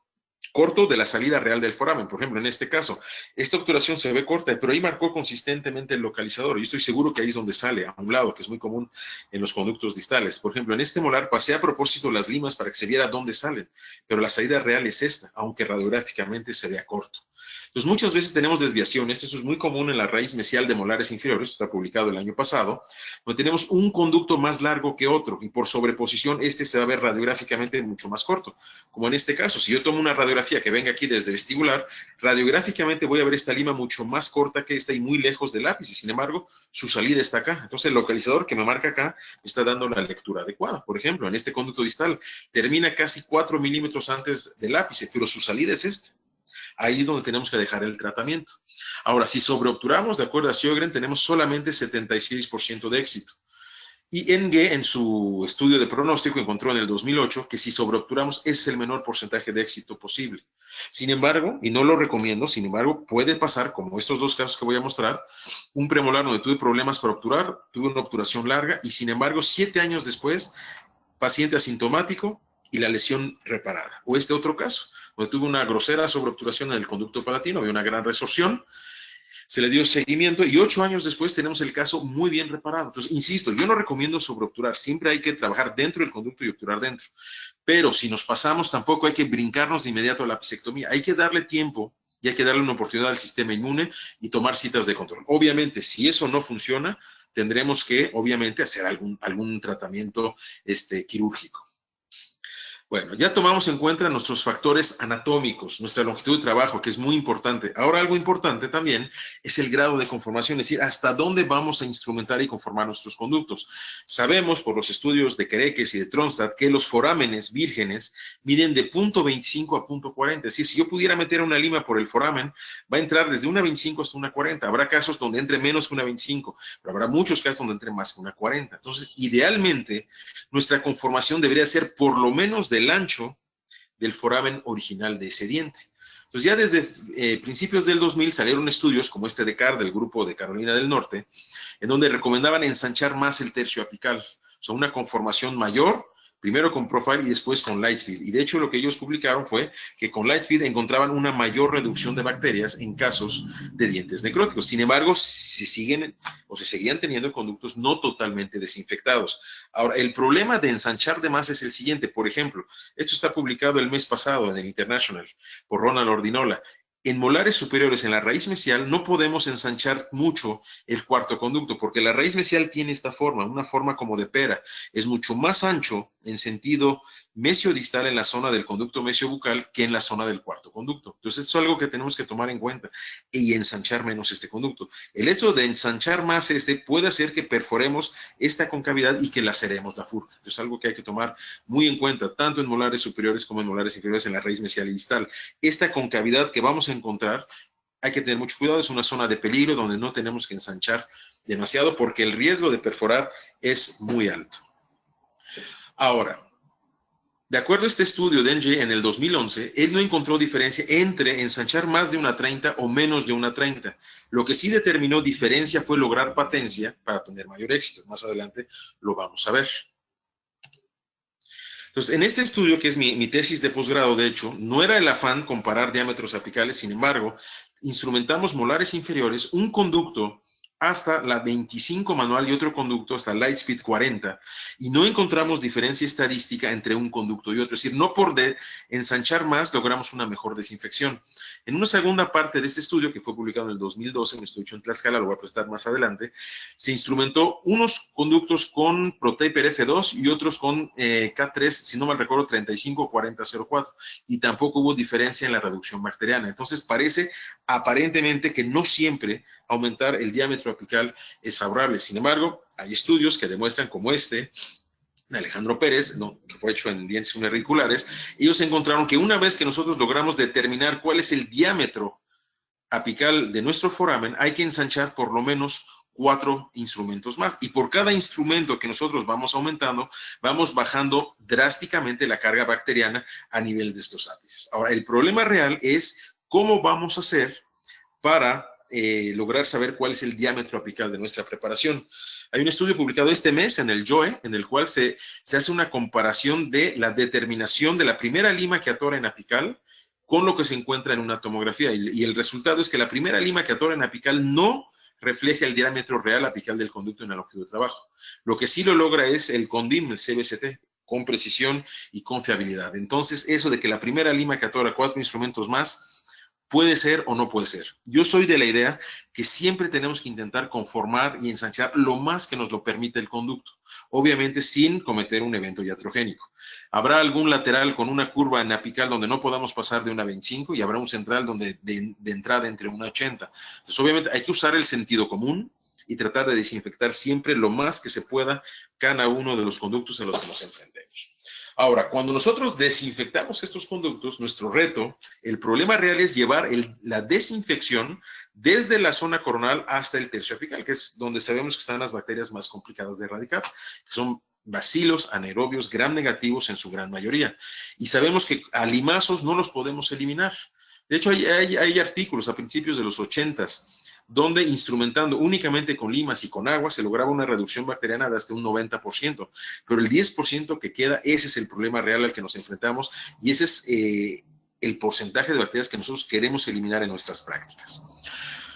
Corto de la salida real del foramen. Por ejemplo, en este caso, esta obturación se ve corta, pero ahí marcó consistentemente el localizador. Yo estoy seguro que ahí es donde sale, a un lado, que es muy común en los conductos distales. Por ejemplo, en este molar pasé a propósito las limas para que se viera dónde salen, pero la salida real es esta, aunque radiográficamente se vea corto. Entonces, muchas veces tenemos desviaciones, eso es muy común en la raíz mesial de molares inferiores, esto está publicado el año pasado, donde tenemos un conducto más largo que otro, y por sobreposición este se va a ver radiográficamente mucho más corto. Como en este caso, si yo tomo una radiografía que venga aquí desde vestibular, radiográficamente voy a ver esta lima mucho más corta que esta y muy lejos del ápice, sin embargo, su salida está acá. Entonces, el localizador que me marca acá está dando la lectura adecuada. Por ejemplo, en este conducto distal termina casi 4 milímetros antes del ápice, pero su salida es esta. Ahí es donde tenemos que dejar el tratamiento. Ahora, si sobreobturamos, de acuerdo a Sjögren, tenemos solamente 76% de éxito. Y Enge, en su estudio de pronóstico, encontró en el 2008 que si sobreobturamos, ese es el menor porcentaje de éxito posible. Sin embargo, y no lo recomiendo, sin embargo, puede pasar, como estos dos casos que voy a mostrar, un premolar donde tuve problemas para obturar, tuve una obturación larga, y sin embargo, 7 años después, paciente asintomático y la lesión reparada. O este otro caso, donde tuve una grosera sobreobturación en el conducto palatino, había una gran resorción, se le dio seguimiento y 8 años después tenemos el caso muy bien reparado. Entonces, insisto, yo no recomiendo sobreobturar, siempre hay que trabajar dentro del conducto y obturar dentro. Pero si nos pasamos, tampoco hay que brincarnos de inmediato a la apicectomía. Hay que darle tiempo y hay que darle una oportunidad al sistema inmune y tomar citas de control. Obviamente, si eso no funciona, tendremos que, obviamente, hacer algún tratamiento quirúrgico. Bueno, ya tomamos en cuenta nuestros factores anatómicos, nuestra longitud de trabajo, que es muy importante. Ahora, algo importante también es el grado de conformación, es decir, hasta dónde vamos a instrumentar y conformar nuestros conductos. Sabemos por los estudios de Quereques y de Tronstad que los forámenes vírgenes miden de 0.25 a 0.40. Es decir, si yo pudiera meter una lima por el foramen, va a entrar desde una 25 hasta una 40. Habrá casos donde entre menos que una 25, pero habrá muchos casos donde entre más que una 40. Entonces, idealmente, nuestra conformación debería ser por lo menos del ancho del foramen original de ese diente. Entonces ya desde principios del 2000 salieron estudios como este de Carr del grupo de Carolina del Norte, en donde recomendaban ensanchar más el tercio apical, o sea, una conformación mayor, primero con Profile y después con Lightspeed. Y de hecho lo que ellos publicaron fue que con Lightspeed encontraban una mayor reducción de bacterias en casos de dientes necróticos. Sin embargo, se seguían teniendo conductos no totalmente desinfectados. Ahora, el problema de ensanchar de más es el siguiente. Por ejemplo, esto está publicado el mes pasado en el International por Ronald Ordinola. En molares superiores, en la raíz mesial, no podemos ensanchar mucho el cuarto conducto, porque la raíz mesial tiene esta forma, una forma como de pera. Es mucho más ancho en sentido mesiodistal en la zona del conducto mesiobucal que en la zona del cuarto conducto. Entonces, eso es algo que tenemos que tomar en cuenta y ensanchar menos este conducto. El hecho de ensanchar más puede hacer que perforemos esta concavidad y que laceremos la furca. Entonces, es algo que hay que tomar muy en cuenta, tanto en molares superiores como en molares inferiores en la raíz mesial y distal. Esta concavidad que vamos a encontrar, hay que tener mucho cuidado, es una zona de peligro donde no tenemos que ensanchar demasiado porque el riesgo de perforar es muy alto. Ahora, de acuerdo a este estudio de NG en el 2011, él no encontró diferencia entre ensanchar más de una 30 o menos de una 30. Lo que sí determinó diferencia fue lograr patencia para tener mayor éxito. Más adelante lo vamos a ver. Entonces, en este estudio, que es mi tesis de posgrado, de hecho, no era el afán comparar diámetros apicales, sin embargo, instrumentamos molares inferiores, un conducto hasta la 25 manual y otro conducto hasta Lightspeed 40, y no encontramos diferencia estadística entre un conducto y otro, es decir, no por ensanchar más logramos una mejor desinfección. En una segunda parte de este estudio, que fue publicado en el 2012, en un estudio en Tlaxcala, lo voy a presentar más adelante, se instrumentó unos conductos con Protaper F2 y otros con K3, si no mal recuerdo, 354004, y tampoco hubo diferencia en la reducción bacteriana. Entonces parece aparentemente que no siempre aumentar el diámetro apical es favorable. Sin embargo, hay estudios que demuestran, como este de Alejandro Pérez, que fue hecho en dientes unauriculares. Ellos encontraron que una vez que nosotros logramos determinar cuál es el diámetro apical de nuestro foramen, hay que ensanchar por lo menos 4 instrumentos más. Y por cada instrumento que nosotros vamos aumentando, vamos bajando drásticamente la carga bacteriana a nivel de estos ápices. Ahora, el problema real es cómo vamos a hacer para lograr saber cuál es el diámetro apical de nuestra preparación. Hay un estudio publicado este mes en el JOE, en el cual se hace una comparación de la determinación de la primera lima que atora en apical con lo que se encuentra en una tomografía. Y el resultado es que la primera lima que atora en apical no refleja el diámetro real apical del conducto en la longitud de trabajo. Lo que sí lo logra es el CONDIM, el CBCT, con precisión y con fiabilidad. Entonces, eso de que la primera lima que atora 4 instrumentos más, Puede ser o no puede ser. Yo soy de la idea que siempre tenemos que intentar conformar y ensanchar lo más que nos lo permite el conducto, obviamente sin cometer un evento iatrogénico. Habrá algún lateral con una curva en apical donde no podamos pasar de una 25 y habrá un central donde de entrada entre una 80. Entonces, obviamente hay que usar el sentido común y tratar de desinfectar siempre lo más que se pueda cada uno de los conductos a los que nos enfrentemos. Ahora, cuando nosotros desinfectamos estos conductos, nuestro reto, el problema real es llevar la desinfección desde la zona coronal hasta el tercio apical, que es donde sabemos que están las bacterias más complicadas de erradicar, que son bacilos anaerobios gram negativos en su gran mayoría. Y sabemos que a limazos no los podemos eliminar. De hecho, hay artículos a principios de los 80s donde instrumentando únicamente con limas y con agua se lograba una reducción bacteriana de hasta un 90%, pero el 10% que queda, ese es el problema real al que nos enfrentamos y ese es el porcentaje de bacterias que nosotros queremos eliminar en nuestras prácticas.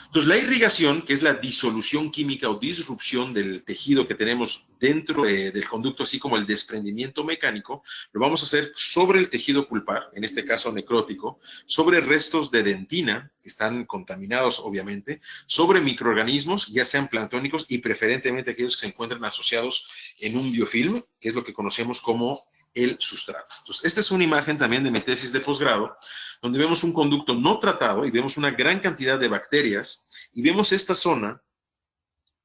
Entonces, la irrigación, que es la disolución química o disrupción del tejido que tenemos dentro del conducto, así como el desprendimiento mecánico, lo vamos a hacer sobre el tejido pulpar, en este caso necrótico, sobre restos de dentina, que están contaminados obviamente, sobre microorganismos, ya sean planctónicos y preferentemente aquellos que se encuentran asociados en un biofilm, que es lo que conocemos como el sustrato. Entonces, esta es una imagen también de mi tesis de posgrado, donde vemos un conducto no tratado y vemos una gran cantidad de bacterias y vemos esta zona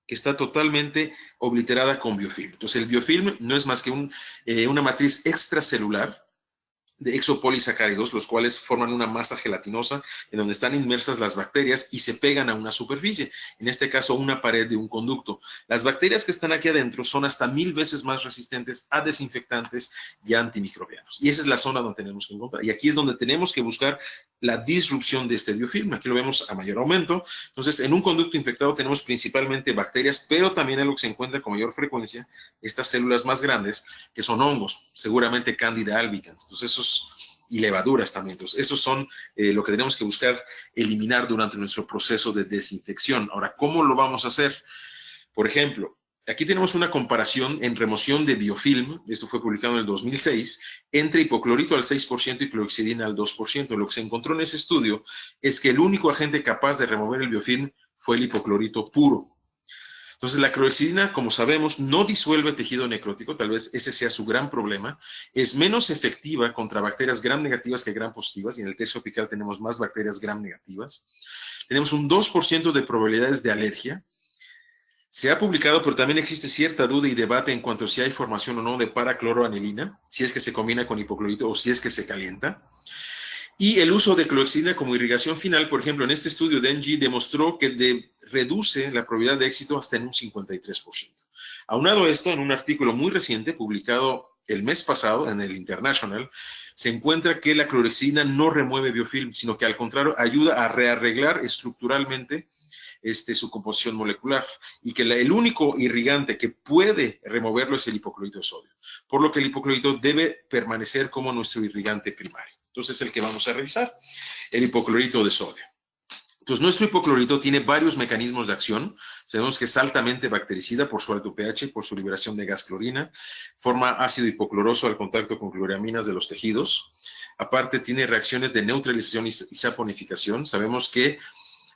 que está totalmente obliterada con biofilm. Entonces, el biofilm no es más que una matriz extracelular de exopolisacáridos, los cuales forman una masa gelatinosa en donde están inmersas las bacterias y se pegan a una superficie, en este caso una pared de un conducto. Las bacterias que están aquí adentro son hasta 1000 veces más resistentes a desinfectantes y a antimicrobianos. Y esa es la zona donde tenemos que encontrar. Y aquí es donde tenemos que buscar la disrupción de este biofilm. Aquí lo vemos a mayor aumento. Entonces, en un conducto infectado tenemos principalmente bacterias, pero también algo que se encuentra con mayor frecuencia, estas células más grandes, que son hongos, seguramente Candida albicans. Entonces, y levaduras también. Entonces, estos son lo que tenemos que buscar eliminar durante nuestro proceso de desinfección. Ahora, ¿cómo lo vamos a hacer? Por ejemplo, aquí tenemos una comparación en remoción de biofilm, esto fue publicado en el 2006, entre hipoclorito al 6% y clorhexidina al 2%. Lo que se encontró en ese estudio es que el único agente capaz de remover el biofilm fue el hipoclorito puro. Entonces, la clorhexidina, como sabemos, no disuelve tejido necrótico, tal vez ese sea su gran problema, es menos efectiva contra bacterias gram negativas que gram positivas, y en el tercio apical tenemos más bacterias gram negativas. Tenemos un 2% de probabilidades de alergia. Se ha publicado, pero también existe cierta duda y debate en cuanto a si hay formación o no de paracloroanilina, si es que se combina con hipoclorito o si es que se calienta. Y el uso de clorhexidina como irrigación final, por ejemplo, en este estudio de NG demostró que reduce la probabilidad de éxito hasta en un 53%. Aunado a esto, en un artículo muy reciente publicado el mes pasado en el International, se encuentra que la clorhexidina no remueve biofilm, sino que al contrario ayuda a rearreglar estructuralmente su composición molecular y que el único irrigante que puede removerlo es el hipoclorito de sodio, por lo que el hipoclorito debe permanecer como nuestro irrigante primario. Entonces es el que vamos a revisar, el hipoclorito de sodio. Entonces nuestro hipoclorito tiene varios mecanismos de acción. Sabemos que es altamente bactericida por su alto pH, por su liberación de gas clorina, forma ácido hipocloroso al contacto con cloraminas de los tejidos. Aparte tiene reacciones de neutralización y saponificación. Sabemos que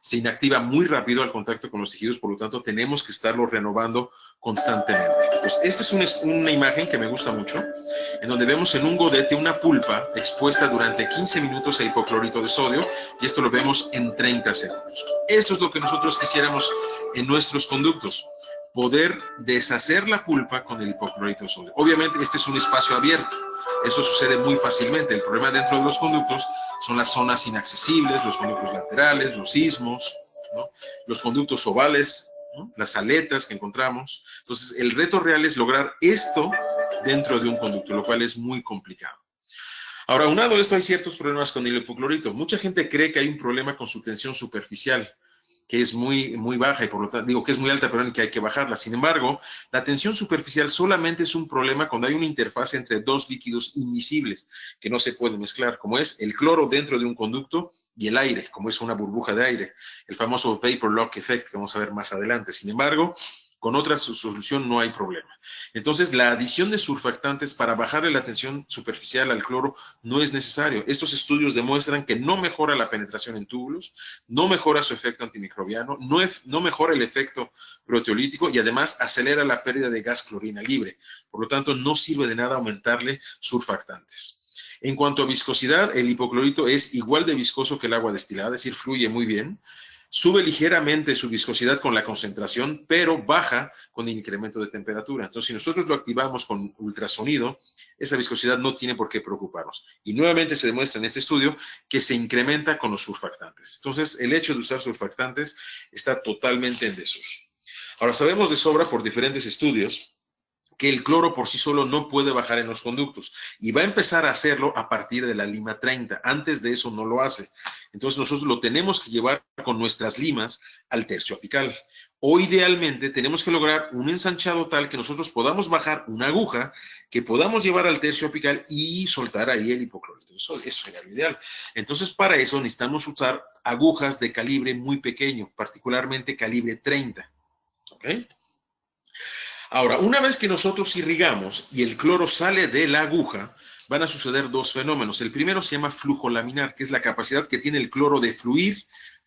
se inactiva muy rápido al contacto con los tejidos, por lo tanto tenemos que estarlo renovando constantemente. Pues esta es una imagen que me gusta mucho, en donde vemos en un godete una pulpa expuesta durante 15 minutos a hipoclorito de sodio, y esto lo vemos en 30 segundos. Esto es lo que nosotros quisiéramos en nuestros conductos, poder deshacer la pulpa con el hipoclorito de sodio. Obviamente este es un espacio abierto, eso sucede muy fácilmente. El problema dentro de los conductos son las zonas inaccesibles, los conductos laterales, los istmos, ¿no? Los conductos ovales, ¿no? Las aletas que encontramos. Entonces, el reto real es lograr esto dentro de un conducto, lo cual es muy complicado. Ahora, aunado a esto, hay ciertos problemas con el hipoclorito. Mucha gente cree que hay un problema con su tensión superficial, que es muy baja y por lo tanto, digo que es muy alta, pero que hay que bajarla. Sin embargo, la tensión superficial solamente es un problema cuando hay una interfaz entre dos líquidos inmiscibles que no se pueden mezclar, como es el cloro dentro de un conducto y el aire, como es una burbuja de aire, el famoso vapor lock effect que vamos a ver más adelante. Sin embargo, Con otra solución no hay problema. Entonces, la adición de surfactantes para bajarle la tensión superficial al cloro no es necesario. Estos estudios demuestran que no mejora la penetración en túbulos, no mejora su efecto antimicrobiano, no mejora el efecto proteolítico y además acelera la pérdida de gas clorina libre. Por lo tanto, no sirve de nada aumentarle surfactantes. En cuanto a viscosidad, el hipoclorito es igual de viscoso que el agua destilada, es decir, fluye muy bien. Sube ligeramente su viscosidad con la concentración, pero baja con el incremento de temperatura. Entonces, si nosotros lo activamos con ultrasonido, esa viscosidad no tiene por qué preocuparnos. Y nuevamente se demuestra en este estudio que se incrementa con los surfactantes. Entonces, el hecho de usar surfactantes está totalmente en desuso. Ahora, sabemos de sobra por diferentes estudios que el cloro por sí solo no puede bajar en los conductos y va a empezar a hacerlo a partir de la lima 30. Antes de eso no lo hace. Entonces nosotros lo tenemos que llevar con nuestras limas al tercio apical. O idealmente tenemos que lograr un ensanchado tal que nosotros podamos bajar una aguja que podamos llevar al tercio apical y soltar ahí el hipoclorito. Eso sería lo ideal. Entonces para eso necesitamos usar agujas de calibre muy pequeño, particularmente calibre 30. ¿Ok? Ahora, una vez que nosotros irrigamos y el cloro sale de la aguja, van a suceder dos fenómenos. El primero se llama flujo laminar, que es la capacidad que tiene el cloro de fluir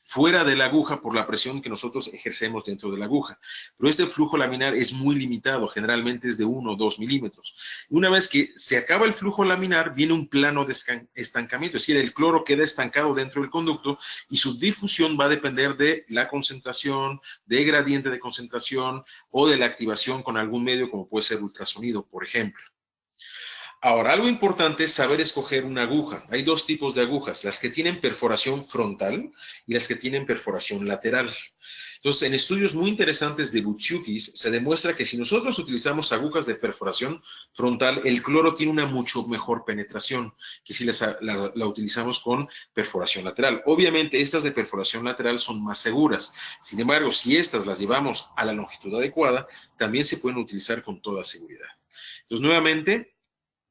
fuera de la aguja por la presión que nosotros ejercemos dentro de la aguja. Pero este flujo laminar es muy limitado, generalmente es de 1 o 2 milímetros. Una vez que se acaba el flujo laminar, viene un plano de estancamiento, es decir, el cloro queda estancado dentro del conducto y su difusión va a depender de la concentración, de gradiente de concentración o de la activación con algún medio como puede ser ultrasonido, por ejemplo. Ahora, algo importante es saber escoger una aguja. Hay dos tipos de agujas, las que tienen perforación frontal y las que tienen perforación lateral. Entonces, en estudios muy interesantes de Buchukis, se demuestra que si nosotros utilizamos agujas de perforación frontal, el cloro tiene una mucho mejor penetración que si la utilizamos con perforación lateral. Obviamente, estas de perforación lateral son más seguras. Sin embargo, si estas las llevamos a la longitud adecuada, también se pueden utilizar con toda seguridad. Entonces, nuevamente,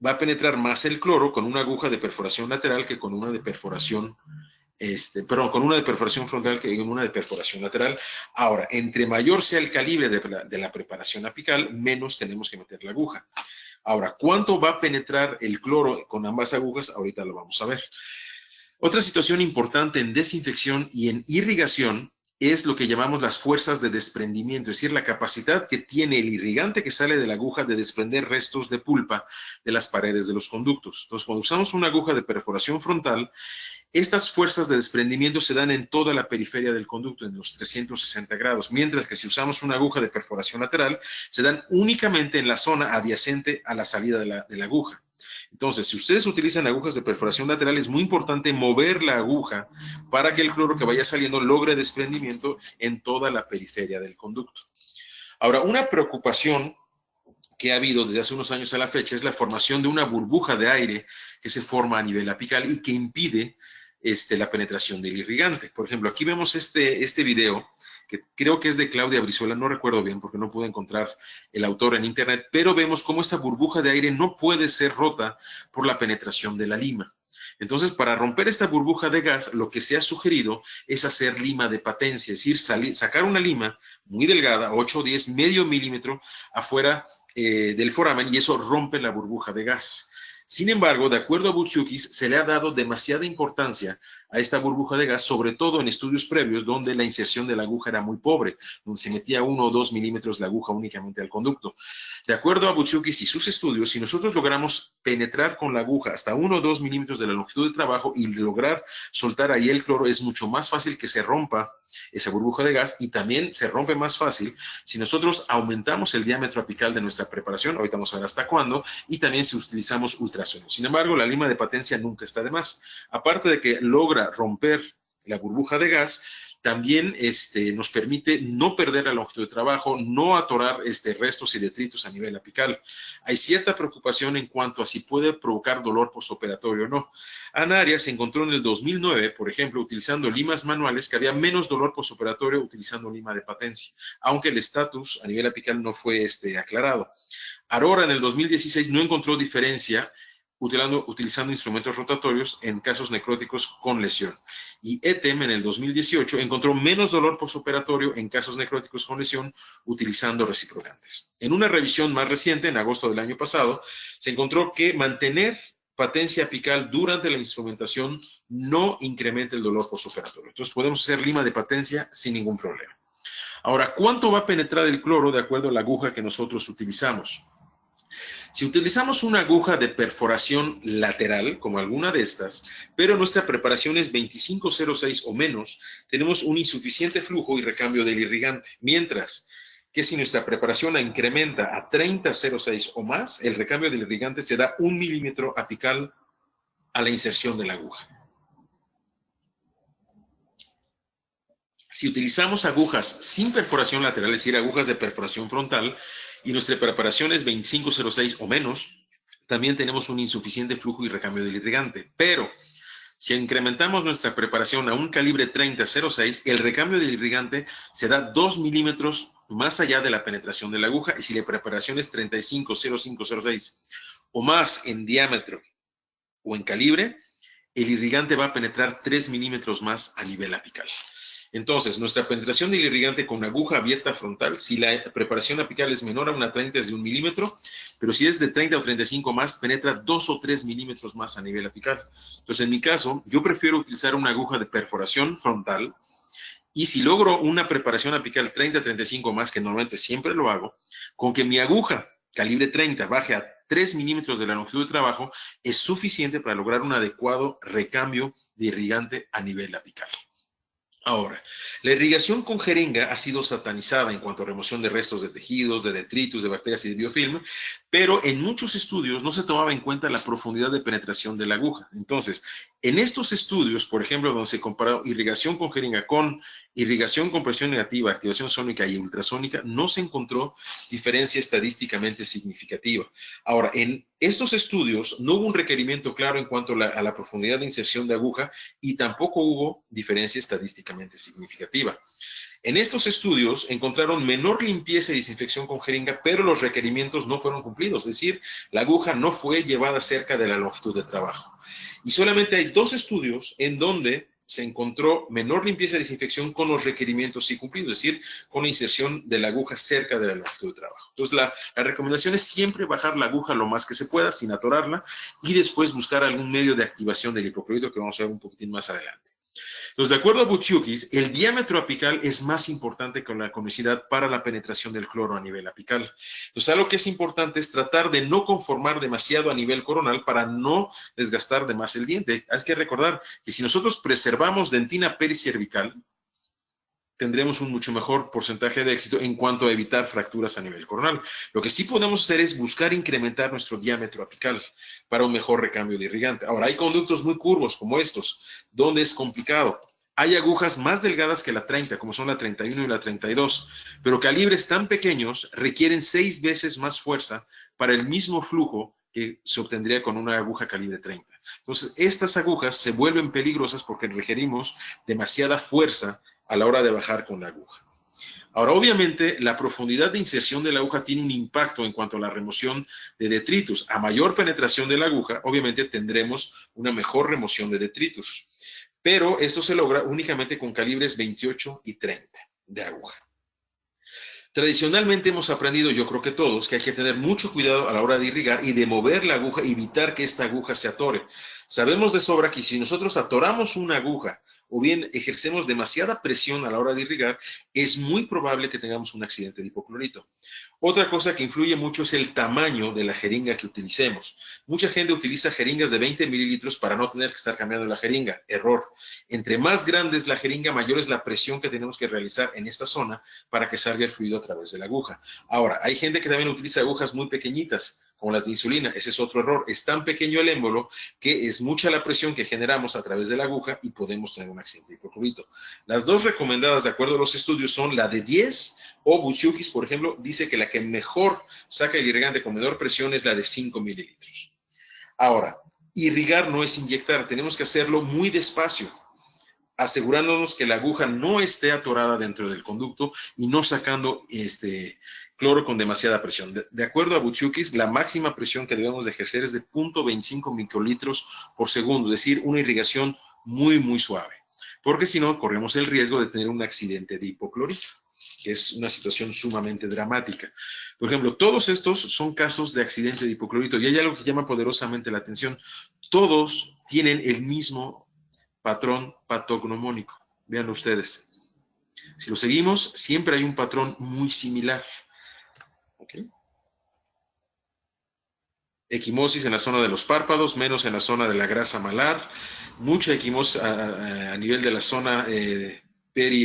va a penetrar más el cloro con una aguja de perforación lateral que con una de perforación, con una de perforación frontal que con una de perforación lateral. Ahora, entre mayor sea el calibre de la preparación apical, menos tenemos que meter la aguja. Ahora, ¿cuánto va a penetrar el cloro con ambas agujas? Ahorita lo vamos a ver. Otra situación importante en desinfección y en irrigación es lo que llamamos las fuerzas de desprendimiento, es decir, la capacidad que tiene el irrigante que sale de la aguja de desprender restos de pulpa de las paredes de los conductos. Entonces, cuando usamos una aguja de perforación frontal, estas fuerzas de desprendimiento se dan en toda la periferia del conducto, en los 360 grados, mientras que si usamos una aguja de perforación lateral, se dan únicamente en la zona adyacente a la salida de la aguja. Entonces, si ustedes utilizan agujas de perforación lateral, es muy importante mover la aguja para que el cloro que vaya saliendo logre desprendimiento en toda la periferia del conducto. Ahora, una preocupación que ha habido desde hace unos años a la fecha es la formación de una burbuja de aire que se forma a nivel apical y que impide la penetración del irrigante. Por ejemplo, aquí vemos este video, que creo que es de Claudia Brizuela, no recuerdo bien porque no pude encontrar el autor en internet, pero vemos cómo esta burbuja de aire no puede ser rota por la penetración de la lima. Entonces, para romper esta burbuja de gas, lo que se ha sugerido es hacer lima de patencia, es decir, sacar una lima muy delgada, 8 o 10, medio milímetro afuera del foramen, y eso rompe la burbuja de gas. Sin embargo, de acuerdo a Buchukis, se le ha dado demasiada importancia a esta burbuja de gas, sobre todo en estudios previos donde la inserción de la aguja era muy pobre, donde se metía 1 o 2 milímetros la aguja únicamente al conducto. De acuerdo a Buchukis y sus estudios, si nosotros logramos penetrar con la aguja hasta 1 o 2 milímetros de la longitud de trabajo y lograr soltar ahí el cloro, es mucho más fácil que se rompa esa burbuja de gas, y también se rompe más fácil si nosotros aumentamos el diámetro apical de nuestra preparación, ahorita vamos a ver hasta cuándo, y también si utilizamos ultrasonido. Sin embargo, la lima de patencia nunca está de más. Aparte de que logra romper la burbuja de gas, también nos permite no perder la longitud de trabajo, no atorar restos y detritos a nivel apical. Hay cierta preocupación en cuanto a si puede provocar dolor postoperatorio o no. Ana Arias encontró en el 2009, por ejemplo, utilizando limas manuales, que había menos dolor postoperatorio utilizando lima de patencia, aunque el estatus a nivel apical no fue aclarado. Aurora en el 2016 no encontró diferencia utilizando instrumentos rotatorios en casos necróticos con lesión. Y ETEM en el 2018 encontró menos dolor postoperatorio en casos necróticos con lesión utilizando reciprocantes. En una revisión más reciente, en agosto del año pasado, se encontró que mantener patencia apical durante la instrumentación no incrementa el dolor postoperatorio. Entonces podemos hacer lima de patencia sin ningún problema. Ahora, ¿cuánto va a penetrar el cloro de acuerdo a la aguja que nosotros utilizamos? Si utilizamos una aguja de perforación lateral, como alguna de estas, pero nuestra preparación es 2506 o menos, tenemos un insuficiente flujo y recambio del irrigante. Mientras que si nuestra preparación la incrementa a 3006 o más, el recambio del irrigante se da 1 milímetro apical a la inserción de la aguja. Si utilizamos agujas sin perforación lateral, es decir, agujas de perforación frontal, y nuestra preparación es 2506 o menos, también tenemos un insuficiente flujo y recambio del irrigante. Pero si incrementamos nuestra preparación a un calibre 3006, el recambio del irrigante se da 2 milímetros más allá de la penetración de la aguja, y si la preparación es 350506 o más en diámetro o en calibre, el irrigante va a penetrar 3 milímetros más a nivel apical. Entonces, nuestra penetración del irrigante con aguja abierta frontal, si la preparación apical es menor a una 30 es de 1 milímetro, pero si es de 30 o 35 más, penetra 2 o 3 milímetros más a nivel apical. Entonces, en mi caso, yo prefiero utilizar una aguja de perforación frontal, y si logro una preparación apical 30-35 más, que normalmente siempre lo hago, con que mi aguja calibre 30 baje a 3 milímetros de la longitud de trabajo, es suficiente para lograr un adecuado recambio de irrigante a nivel apical. Ahora, la irrigación con jeringa ha sido satanizada en cuanto a remoción de restos de tejidos, de detritus, de bacterias y de biofilm, pero en muchos estudios no se tomaba en cuenta la profundidad de penetración de la aguja. Entonces, en estos estudios, por ejemplo, donde se comparó irrigación con jeringa con irrigación con presión negativa, activación sónica y ultrasónica, no se encontró diferencia estadísticamente significativa. Ahora, en estos estudios no hubo un requerimiento claro en cuanto a la profundidad de inserción de aguja y tampoco hubo diferencia estadísticamente significativa. En estos estudios encontraron menor limpieza y desinfección con jeringa, pero los requerimientos no fueron cumplidos, es decir, la aguja no fue llevada cerca de la longitud de trabajo. Y solamente hay 2 estudios en donde se encontró menor limpieza y desinfección con los requerimientos sí cumplidos, es decir, con la inserción de la aguja cerca de la longitud de trabajo. Entonces, la recomendación es siempre bajar la aguja lo más que se pueda, sin atorarla, y después buscar algún medio de activación del hipoclorito, que vamos a ver un poquitín más adelante. Entonces, de acuerdo a Buciukis, el diámetro apical es más importante que la conicidad para la penetración del cloro a nivel apical. Entonces, algo que es importante es tratar de no conformar demasiado a nivel coronal para no desgastar de más el diente. Hay que recordar que si nosotros preservamos dentina pericervical, tendremos un mucho mejor porcentaje de éxito en cuanto a evitar fracturas a nivel coronal. Lo que sí podemos hacer es buscar incrementar nuestro diámetro apical para un mejor recambio de irrigante. Ahora, hay conductos muy curvos como estos, donde es complicado. Hay agujas más delgadas que la 30, como son la 31 y la 32, pero calibres tan pequeños requieren 6 veces más fuerza para el mismo flujo que se obtendría con una aguja calibre 30. Entonces, estas agujas se vuelven peligrosas porque requerimos demasiada fuerza a la hora de bajar con la aguja. Ahora, obviamente, la profundidad de inserción de la aguja tiene un impacto en cuanto a la remoción de detritus. A mayor penetración de la aguja, obviamente tendremos una mejor remoción de detritus. Pero esto se logra únicamente con calibres 28 y 30 de aguja. Tradicionalmente hemos aprendido, yo creo que todos, que hay que tener mucho cuidado a la hora de irrigar y de mover la aguja, evitar que esta aguja se atore. Sabemos de sobra que si nosotros atoramos una aguja o bien ejercemos demasiada presión a la hora de irrigar, es muy probable que tengamos un accidente de hipoclorito. Otra cosa que influye mucho es el tamaño de la jeringa que utilicemos. Mucha gente utiliza jeringas de 20 mililitros para no tener que estar cambiando la jeringa. Error. Entre más grande es la jeringa, mayor es la presión que tenemos que realizar en esta zona para que salga el fluido a través de la aguja. Ahora, hay gente que también utiliza agujas muy pequeñitas, como las de insulina. Ese es otro error. Es tan pequeño el émbolo que es mucha la presión que generamos a través de la aguja y podemos tener un accidente de hipoclorito. Las 2 recomendadas de acuerdo a los estudios son la de 10 o Buciukis, por ejemplo, dice que la que mejor saca el irrigante con menor presión es la de 5 mililitros. Ahora, irrigar no es inyectar, tenemos que hacerlo muy despacio. asegurándonos que la aguja no esté atorada dentro del conducto y no sacando cloro con demasiada presión. De acuerdo a Buchukis, la máxima presión que debemos de ejercer es de 0.25 microlitros por segundo, es decir, una irrigación muy, muy suave, porque si no, corremos el riesgo de tener un accidente de hipoclorito, que es una situación sumamente dramática. Por ejemplo, todos estos son casos de accidente de hipoclorito y hay algo que llama poderosamente la atención. Todos tienen el mismo patrón patognomónico. Vean ustedes. Si lo seguimos, siempre hay un patrón muy similar. ¿Okay? Equimosis en la zona de los párpados, menos en la zona de la grasa malar, mucha equimosis a nivel de la zona peri,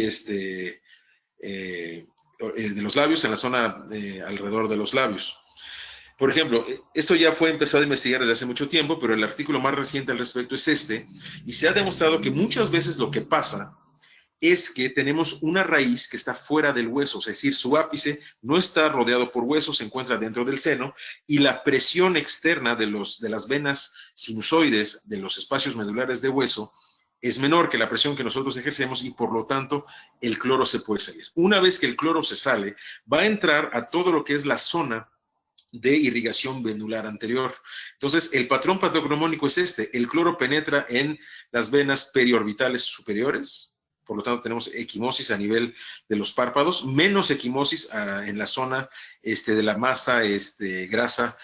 de los labios, en la zona alrededor de los labios. Por ejemplo, esto ya fue empezado a investigar desde hace mucho tiempo, pero el artículo más reciente al respecto es y se ha demostrado que muchas veces lo que pasa es que tenemos una raíz que está fuera del hueso, es decir, su ápice no está rodeado por huesos, se encuentra dentro del seno, y la presión externa de las venas sinusoides de los espacios medulares de hueso es menor que la presión que nosotros ejercemos y por lo tanto el cloro se puede salir. Una vez que el cloro se sale, va a entrar a todo lo que es la zona de irrigación venular anterior. Entonces, el patrón patognomónico es el cloro penetra en las venas periorbitales superiores, por lo tanto tenemos equimosis a nivel de los párpados, menos equimosis en la zona de la masa grasa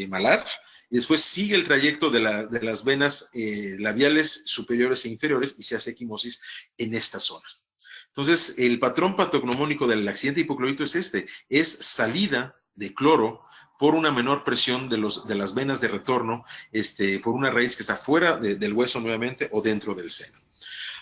malar, y después sigue el trayecto de las venas labiales superiores e inferiores y se hace equimosis en esta zona. Entonces, el patrón patognomónico del accidente de hipoclorito es salida de cloro por una menor presión de las venas de retorno, por una raíz que está fuera del hueso nuevamente o dentro del seno.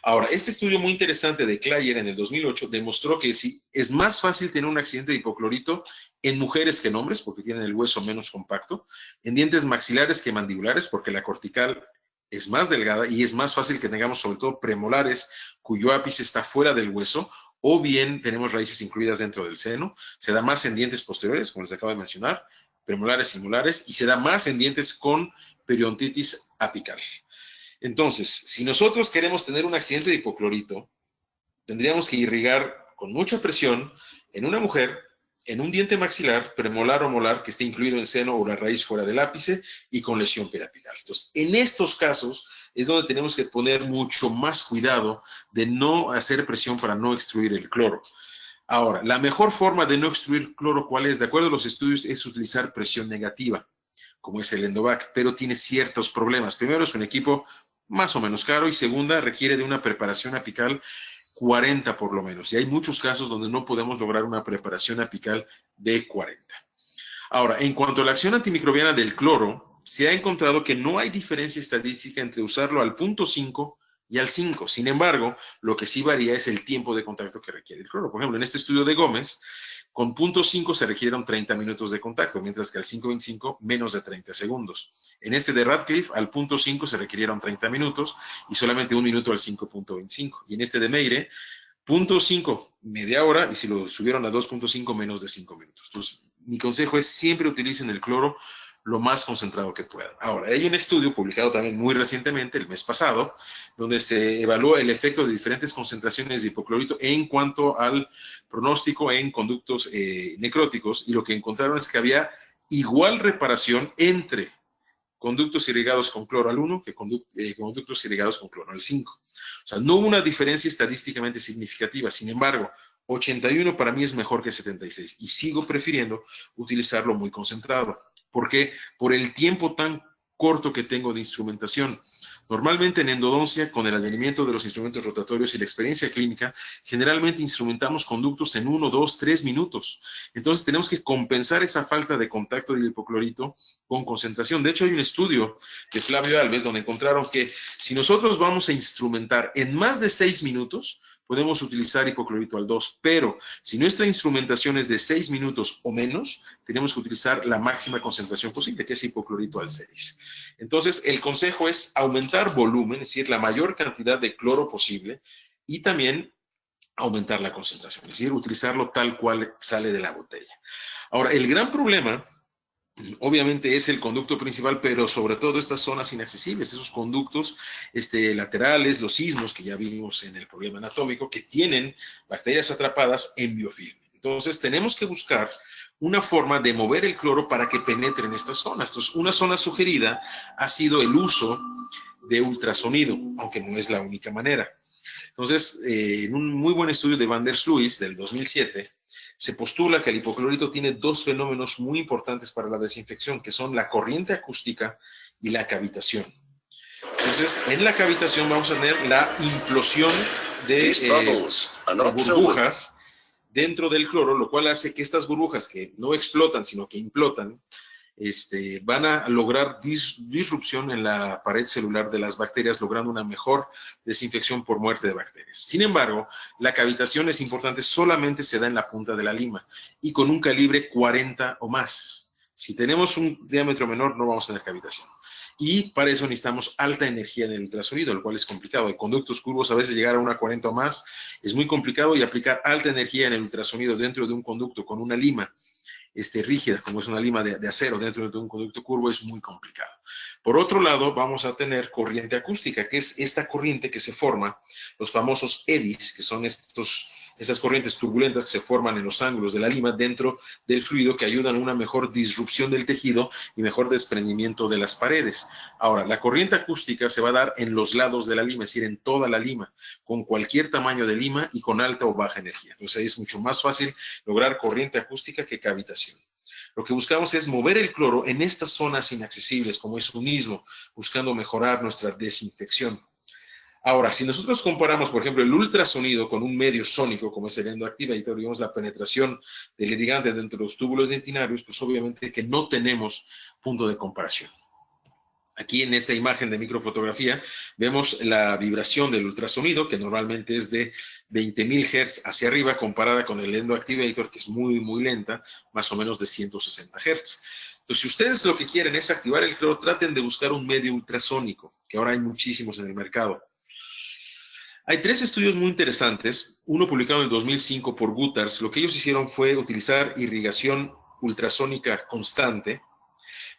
Ahora, este estudio muy interesante de Klayer en el 2008 demostró que sí, es más fácil tener un accidente de hipoclorito en mujeres que en hombres, porque tienen el hueso menos compacto, en dientes maxilares que mandibulares, porque la cortical es más delgada y es más fácil que tengamos sobre todo premolares cuyo ápice está fuera del hueso, o bien tenemos raíces incluidas dentro del seno. Se da más en dientes posteriores, como les acabo de mencionar, premolares y molares, y se da más en dientes con periodontitis apical. Entonces, si nosotros queremos tener un accidente de hipoclorito, tendríamos que irrigar con mucha presión en una mujer, en un diente maxilar, premolar o molar, que esté incluido en seno o la raíz fuera del ápice y con lesión periapical. Entonces, en estos casos es donde tenemos que poner mucho más cuidado de no hacer presión para no extruir el cloro. Ahora, la mejor forma de no extruir cloro, ¿cuál es? De acuerdo a los estudios, es utilizar presión negativa, como es el Endovac, pero tiene ciertos problemas. Primero, es un equipo más o menos caro, y segunda, requiere de una preparación apical 40 por lo menos, y hay muchos casos donde no podemos lograr una preparación apical de 40. Ahora, en cuanto a la acción antimicrobiana del cloro, se ha encontrado que no hay diferencia estadística entre usarlo al 0.5 y al 5. Sin embargo, lo que sí varía es el tiempo de contacto que requiere el cloro. Por ejemplo, en este estudio de Gómez, con 0.5 se requirieron 30 minutos de contacto, mientras que al 5.25 menos de 30 segundos. En este de Radcliffe, al 0.5 se requirieron 30 minutos y solamente 1 minuto al 5.25. Y en este de Meire, 0.5 media hora, y si lo subieron a 2.5 menos de 5 minutos. Entonces, mi consejo es siempre utilicen el cloro lo más concentrado que puedan. Ahora, hay un estudio publicado también muy recientemente, el mes pasado, donde se evalúa el efecto de diferentes concentraciones de hipoclorito en cuanto al pronóstico en conductos necróticos, y lo que encontraron es que había igual reparación entre conductos irrigados con cloro al 1 que conductos irrigados con cloro al 5. O sea, no hubo una diferencia estadísticamente significativa. Sin embargo, 81 para mí es mejor que 76 y sigo prefiriendo utilizarlo muy concentrado. ¿Por qué? Por el tiempo tan corto que tengo de instrumentación. Normalmente en endodoncia, con el advenimiento de los instrumentos rotatorios y la experiencia clínica, generalmente instrumentamos conductos en 1, 2, 3 minutos. Entonces tenemos que compensar esa falta de contacto del hipoclorito con concentración. De hecho, hay un estudio de Flavio Alves donde encontraron que si nosotros vamos a instrumentar en más de 6 minutos, podemos utilizar hipoclorito al 2, pero si nuestra instrumentación es de 6 minutos o menos, tenemos que utilizar la máxima concentración posible, que es hipoclorito al 6. Entonces, el consejo es aumentar volumen, es decir, la mayor cantidad de cloro posible, y también aumentar la concentración, es decir, utilizarlo tal cual sale de la botella. Ahora, el gran problema obviamente es el conducto principal, pero sobre todo estas zonas inaccesibles, esos conductos laterales, los sismos que ya vimos en el problema anatómico, que tienen bacterias atrapadas en biofilm. Entonces tenemos que buscar una forma de mover el cloro para que penetre en estas zonas. Entonces, una zona sugerida ha sido el uso de ultrasonido, aunque no es la única manera. Entonces, en un muy buen estudio de Van der Sluis del 2007, se postula que el hipoclorito tiene dos fenómenos muy importantes para la desinfección, que son la corriente acústica y la cavitación. Entonces, en la cavitación vamos a tener la implosión de burbujas dentro del cloro, lo cual hace que estas burbujas que no explotan, sino que implotan, van a lograr disrupción en la pared celular de las bacterias, logrando una mejor desinfección por muerte de bacterias. Sin embargo, la cavitación es importante, solamente se da en la punta de la lima y con un calibre 40 o más. Si tenemos un diámetro menor, no vamos a tener cavitación. Y para eso necesitamos alta energía en el ultrasonido, lo cual es complicado. De conductos curvos, a veces llegar a una 40 o más es muy complicado, y aplicar alta energía en el ultrasonido dentro de un conducto con una lima rígida, como es una lima de acero dentro de un conducto curvo, es muy complicado. Por otro lado, vamos a tener corriente acústica, que es esta corriente que se forma, los famosos eddies, que son estas corrientes turbulentas que se forman en los ángulos de la lima dentro del fluido, que ayudan a una mejor disrupción del tejido y mejor desprendimiento de las paredes. Ahora, la corriente acústica se va a dar en los lados de la lima, es decir, en toda la lima, con cualquier tamaño de lima y con alta o baja energía. Entonces, es mucho más fácil lograr corriente acústica que cavitación. Lo que buscamos es mover el cloro en estas zonas inaccesibles, como es un istmo, buscando mejorar nuestra desinfección. Ahora, si nosotros comparamos, por ejemplo, el ultrasonido con un medio sónico, como es el endoactivator, digamos, la penetración del irrigante dentro de los túbulos dentinarios, pues obviamente que no tenemos punto de comparación. Aquí en esta imagen de microfotografía vemos la vibración del ultrasonido, que normalmente es de 20.000 Hz hacia arriba, comparada con el endoactivator, que es muy, muy lenta, más o menos de 160 Hz. Entonces, si ustedes lo que quieren es activar el cloro, traten de buscar un medio ultrasónico, que ahora hay muchísimos en el mercado. Hay tres estudios muy interesantes, uno publicado en el 2005 por Guttars. Lo que ellos hicieron fue utilizar irrigación ultrasónica constante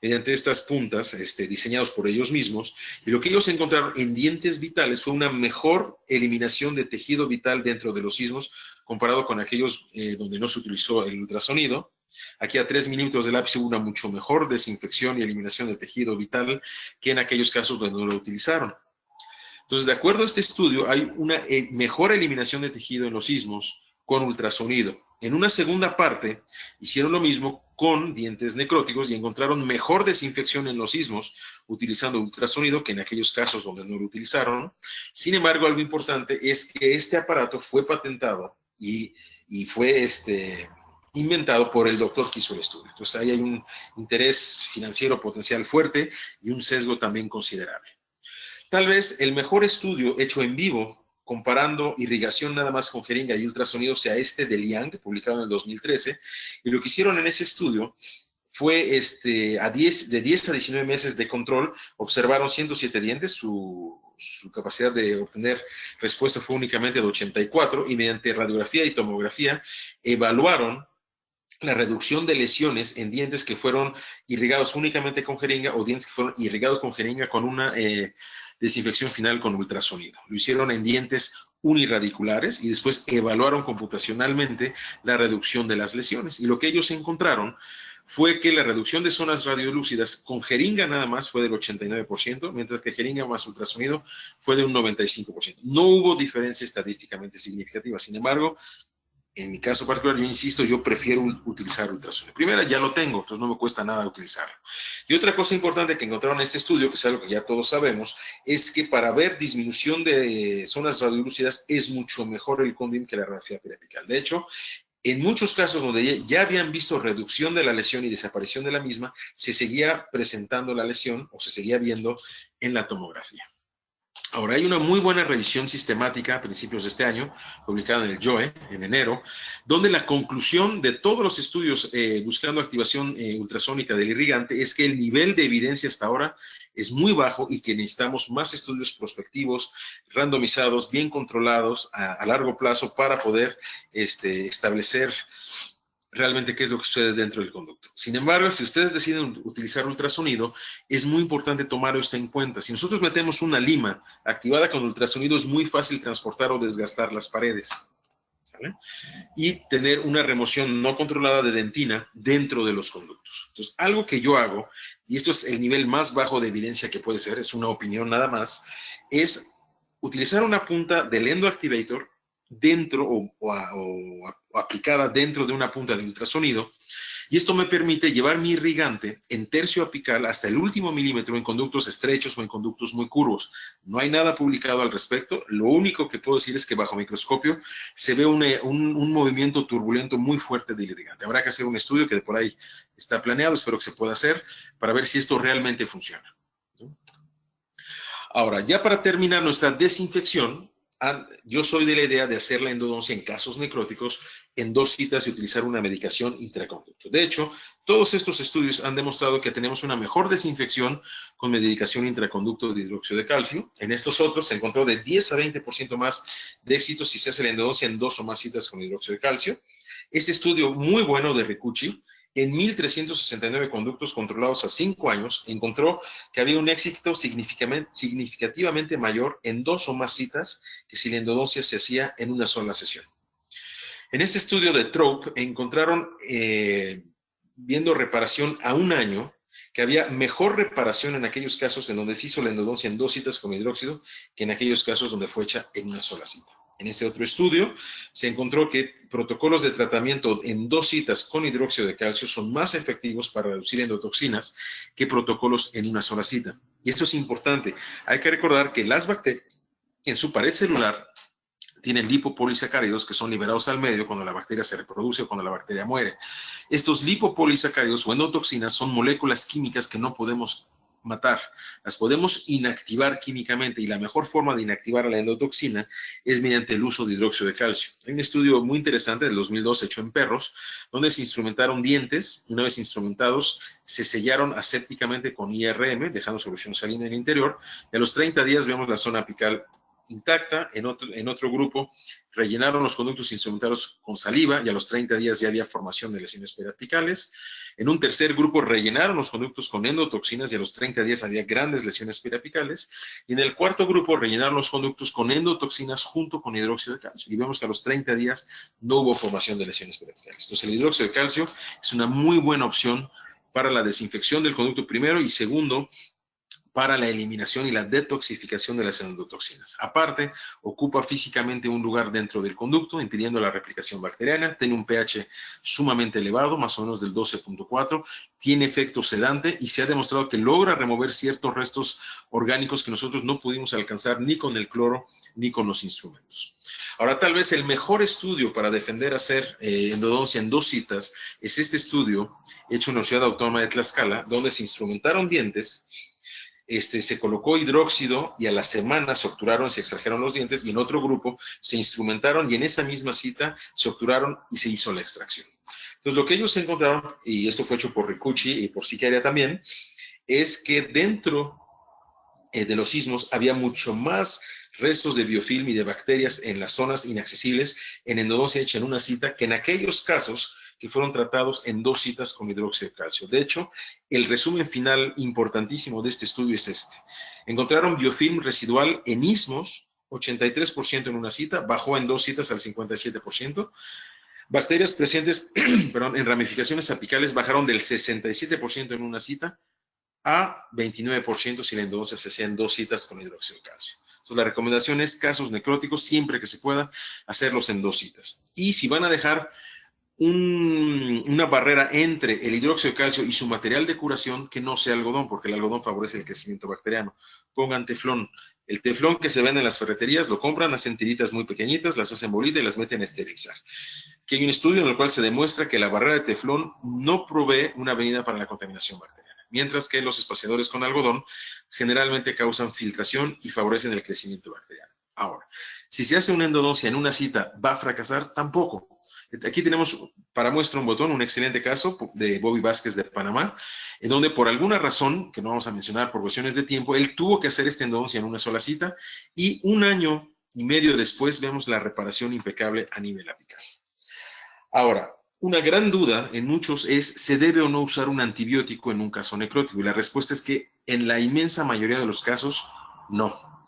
mediante estas puntas diseñados por ellos mismos, y lo que ellos encontraron en dientes vitales fue una mejor eliminación de tejido vital dentro de los sismos comparado con aquellos donde no se utilizó el ultrasonido. Aquí a 3 milímetros del ápice hubo una mucho mejor desinfección y eliminación de tejido vital que en aquellos casos donde no lo utilizaron. Entonces, de acuerdo a este estudio, hay una mejor eliminación de tejido en los sismos con ultrasonido. En una segunda parte, hicieron lo mismo con dientes necróticos y encontraron mejor desinfección en los sismos utilizando ultrasonido que en aquellos casos donde no lo utilizaron. Sin embargo, algo importante es que este aparato fue patentado y fue inventado por el doctor que hizo el estudio. Entonces, ahí hay un interés financiero potencial fuerte y un sesgo también considerable. Tal vez el mejor estudio hecho en vivo comparando irrigación nada más con jeringa y ultrasonido sea de Liang, publicado en el 2013, y lo que hicieron en ese estudio fue de 10 a 19 meses de control, observaron 107 dientes, su capacidad de obtener respuesta fue únicamente de 84, y mediante radiografía y tomografía evaluaron la reducción de lesiones en dientes que fueron irrigados únicamente con jeringa o dientes que fueron irrigados con jeringa con una desinfección final con ultrasonido. Lo hicieron en dientes unirradiculares y después evaluaron computacionalmente la reducción de las lesiones. Y lo que ellos encontraron fue que la reducción de zonas radiolúcidas con jeringa nada más fue del 89%, mientras que jeringa más ultrasonido fue de un 95%. No hubo diferencia estadísticamente significativa. Sin embargo, en mi caso particular, yo insisto, yo prefiero utilizar ultrasonido. Primero, ya lo tengo, entonces no me cuesta nada utilizarlo. Y otra cosa importante que encontraron en este estudio, que es algo que ya todos sabemos, es que para ver disminución de zonas radiolúcidas es mucho mejor el Condim que la radiografía periapical. De hecho, en muchos casos donde ya habían visto reducción de la lesión y desaparición de la misma, se seguía presentando la lesión o se seguía viendo en la tomografía. Ahora, hay una muy buena revisión sistemática a principios de este año, publicada en el JOE, en enero, donde la conclusión de todos los estudios buscando activación ultrasónica del irrigante es que el nivel de evidencia hasta ahora es muy bajo y que necesitamos más estudios prospectivos, randomizados, bien controlados a largo plazo para poder establecer realmente qué es lo que sucede dentro del conducto. Sin embargo, si ustedes deciden utilizar ultrasonido, es muy importante tomar esto en cuenta. Si nosotros metemos una lima activada con ultrasonido, es muy fácil transportar o desgastar las paredes, ¿sale? Y tener una remoción no controlada de dentina dentro de los conductos. Entonces, algo que yo hago, y esto es el nivel más bajo de evidencia que puede ser, es una opinión nada más, es utilizar una punta del endoactivator dentro o aplicada dentro de una punta de ultrasonido, y esto me permite llevar mi irrigante en tercio apical hasta el último milímetro en conductos estrechos o en conductos muy curvos. No hay nada publicado al respecto. Lo único que puedo decir es que bajo microscopio se ve un movimiento turbulento muy fuerte del irrigante. Habrá que hacer un estudio que por ahí está planeado, espero que se pueda hacer, para ver si esto realmente funciona. Ahora, ya para terminar nuestra desinfección, yo soy de la idea de hacer la endodoncia en casos necróticos en 2 citas y utilizar una medicación intraconducto. De hecho, todos estos estudios han demostrado que tenemos una mejor desinfección con medicación intraconducto de hidróxido de calcio. En estos otros se encontró de 10 a 20% más de éxito si se hace la endodoncia en 2 o más citas con hidróxido de calcio. Este estudio muy bueno de Ricucci, en 1,369 conductos controlados a 5 años, encontró que había un éxito significativamente mayor en 2 o más citas que si la endodoncia se hacía en una sola sesión. En este estudio de Trope encontraron, viendo reparación a 1 año, que había mejor reparación en aquellos casos en donde se hizo la endodoncia en 2 citas con hidróxido que en aquellos casos donde fue hecha en una sola cita. En ese otro estudio se encontró que protocolos de tratamiento en 2 citas con hidróxido de calcio son más efectivos para reducir endotoxinas que protocolos en una sola cita. Y esto es importante. Hay que recordar que las bacterias en su pared celular tienen lipopolisacáridos que son liberados al medio cuando la bacteria se reproduce o cuando la bacteria muere. Estos lipopolisacáridos o endotoxinas son moléculas químicas que no podemos matar, las podemos inactivar químicamente, y la mejor forma de inactivar a la endotoxina es mediante el uso de hidróxido de calcio. Hay un estudio muy interesante del 2002 hecho en perros, donde se instrumentaron dientes. Una vez instrumentados, se sellaron asépticamente con IRM, dejando solución salina en el interior, y a los 30 días vemos la zona apical intacta. En otro grupo rellenaron los conductos instrumentados con saliva y a los 30 días ya había formación de lesiones periapicales. En un tercer grupo rellenaron los conductos con endotoxinas y a los 30 días había grandes lesiones periapicales. Y en el cuarto grupo rellenaron los conductos con endotoxinas junto con hidróxido de calcio. Y vemos que a los 30 días no hubo formación de lesiones periapicales. Entonces el hidróxido de calcio es una muy buena opción para la desinfección del conducto primero, y segundo, para la eliminación y la detoxificación de las endotoxinas. Aparte, ocupa físicamente un lugar dentro del conducto, impidiendo la replicación bacteriana, tiene un pH sumamente elevado, más o menos del 12.4, tiene efecto sedante y se ha demostrado que logra remover ciertos restos orgánicos que nosotros no pudimos alcanzar ni con el cloro ni con los instrumentos. Ahora, tal vez el mejor estudio para defender hacer endodoncia en 2 citas es este estudio hecho en la Universidad Autónoma de Tlaxcala, donde se instrumentaron dientes, se colocó hidróxido y a la semana se obturaron, se extrajeron los dientes, y en otro grupo se instrumentaron y en esa misma cita se obturaron y se hizo la extracción. Entonces, lo que ellos encontraron, y esto fue hecho por Ricucci y por Sicaria también, es que dentro de los sismos había mucho más restos de biofilm y de bacterias en las zonas inaccesibles en endodoncia hecha en una cita que en aquellos casos que fueron tratados en 2 citas con hidróxido de calcio. De hecho, el resumen final importantísimo de este estudio es este. Encontraron biofilm residual en istmos, 83% en una cita, bajó en 2 citas al 57%. Bacterias presentes en ramificaciones apicales bajaron del 67% en una cita a 29% si la endodoncia se hacía en 2 citas con hidróxido de calcio. Entonces, la recomendación es casos necróticos, siempre que se pueda, hacerlos en 2 citas. Y si van a dejar una barrera entre el hidróxido de calcio y su material de curación, que no sea algodón, porque el algodón favorece el crecimiento bacteriano. Pongan teflón. El teflón que se vende en las ferreterías lo compran, hacen tiritas muy pequeñitas, las hacen bolita y las meten a esterilizar. Aquí hay un estudio en el cual se demuestra que la barrera de teflón no provee una avenida para la contaminación bacteriana, mientras que los espaciadores con algodón generalmente causan filtración y favorecen el crecimiento bacteriano. Ahora, si se hace una endodoncia en una cita, ¿va a fracasar? Tampoco. Aquí tenemos para muestra un botón, un excelente caso de Bobby Vázquez de Panamá, en donde por alguna razón, que no vamos a mencionar por cuestiones de tiempo, él tuvo que hacer esta endodoncia en una sola cita, y 1 año y medio después vemos la reparación impecable a nivel apical. Ahora, Una gran duda en muchos es, ¿se debe o no usar un antibiótico en un caso necrótico? Y la respuesta es que en la inmensa mayoría de los casos, no.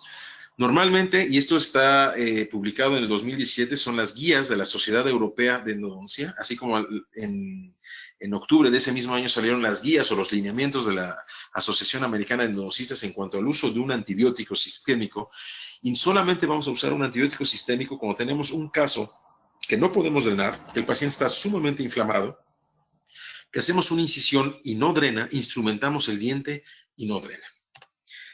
Normalmente, y esto está publicado en el 2017, son las guías de la Sociedad Europea de Endodoncia, así como en octubre de ese mismo año salieron las guías o los lineamientos de la Asociación Americana de Endodoncistas en cuanto al uso de un antibiótico sistémico. Y solamente vamos a usar un antibiótico sistémico cuando tenemos un caso que no podemos drenar, que el paciente está sumamente inflamado, que hacemos una incisión y no drena, instrumentamos el diente y no drena.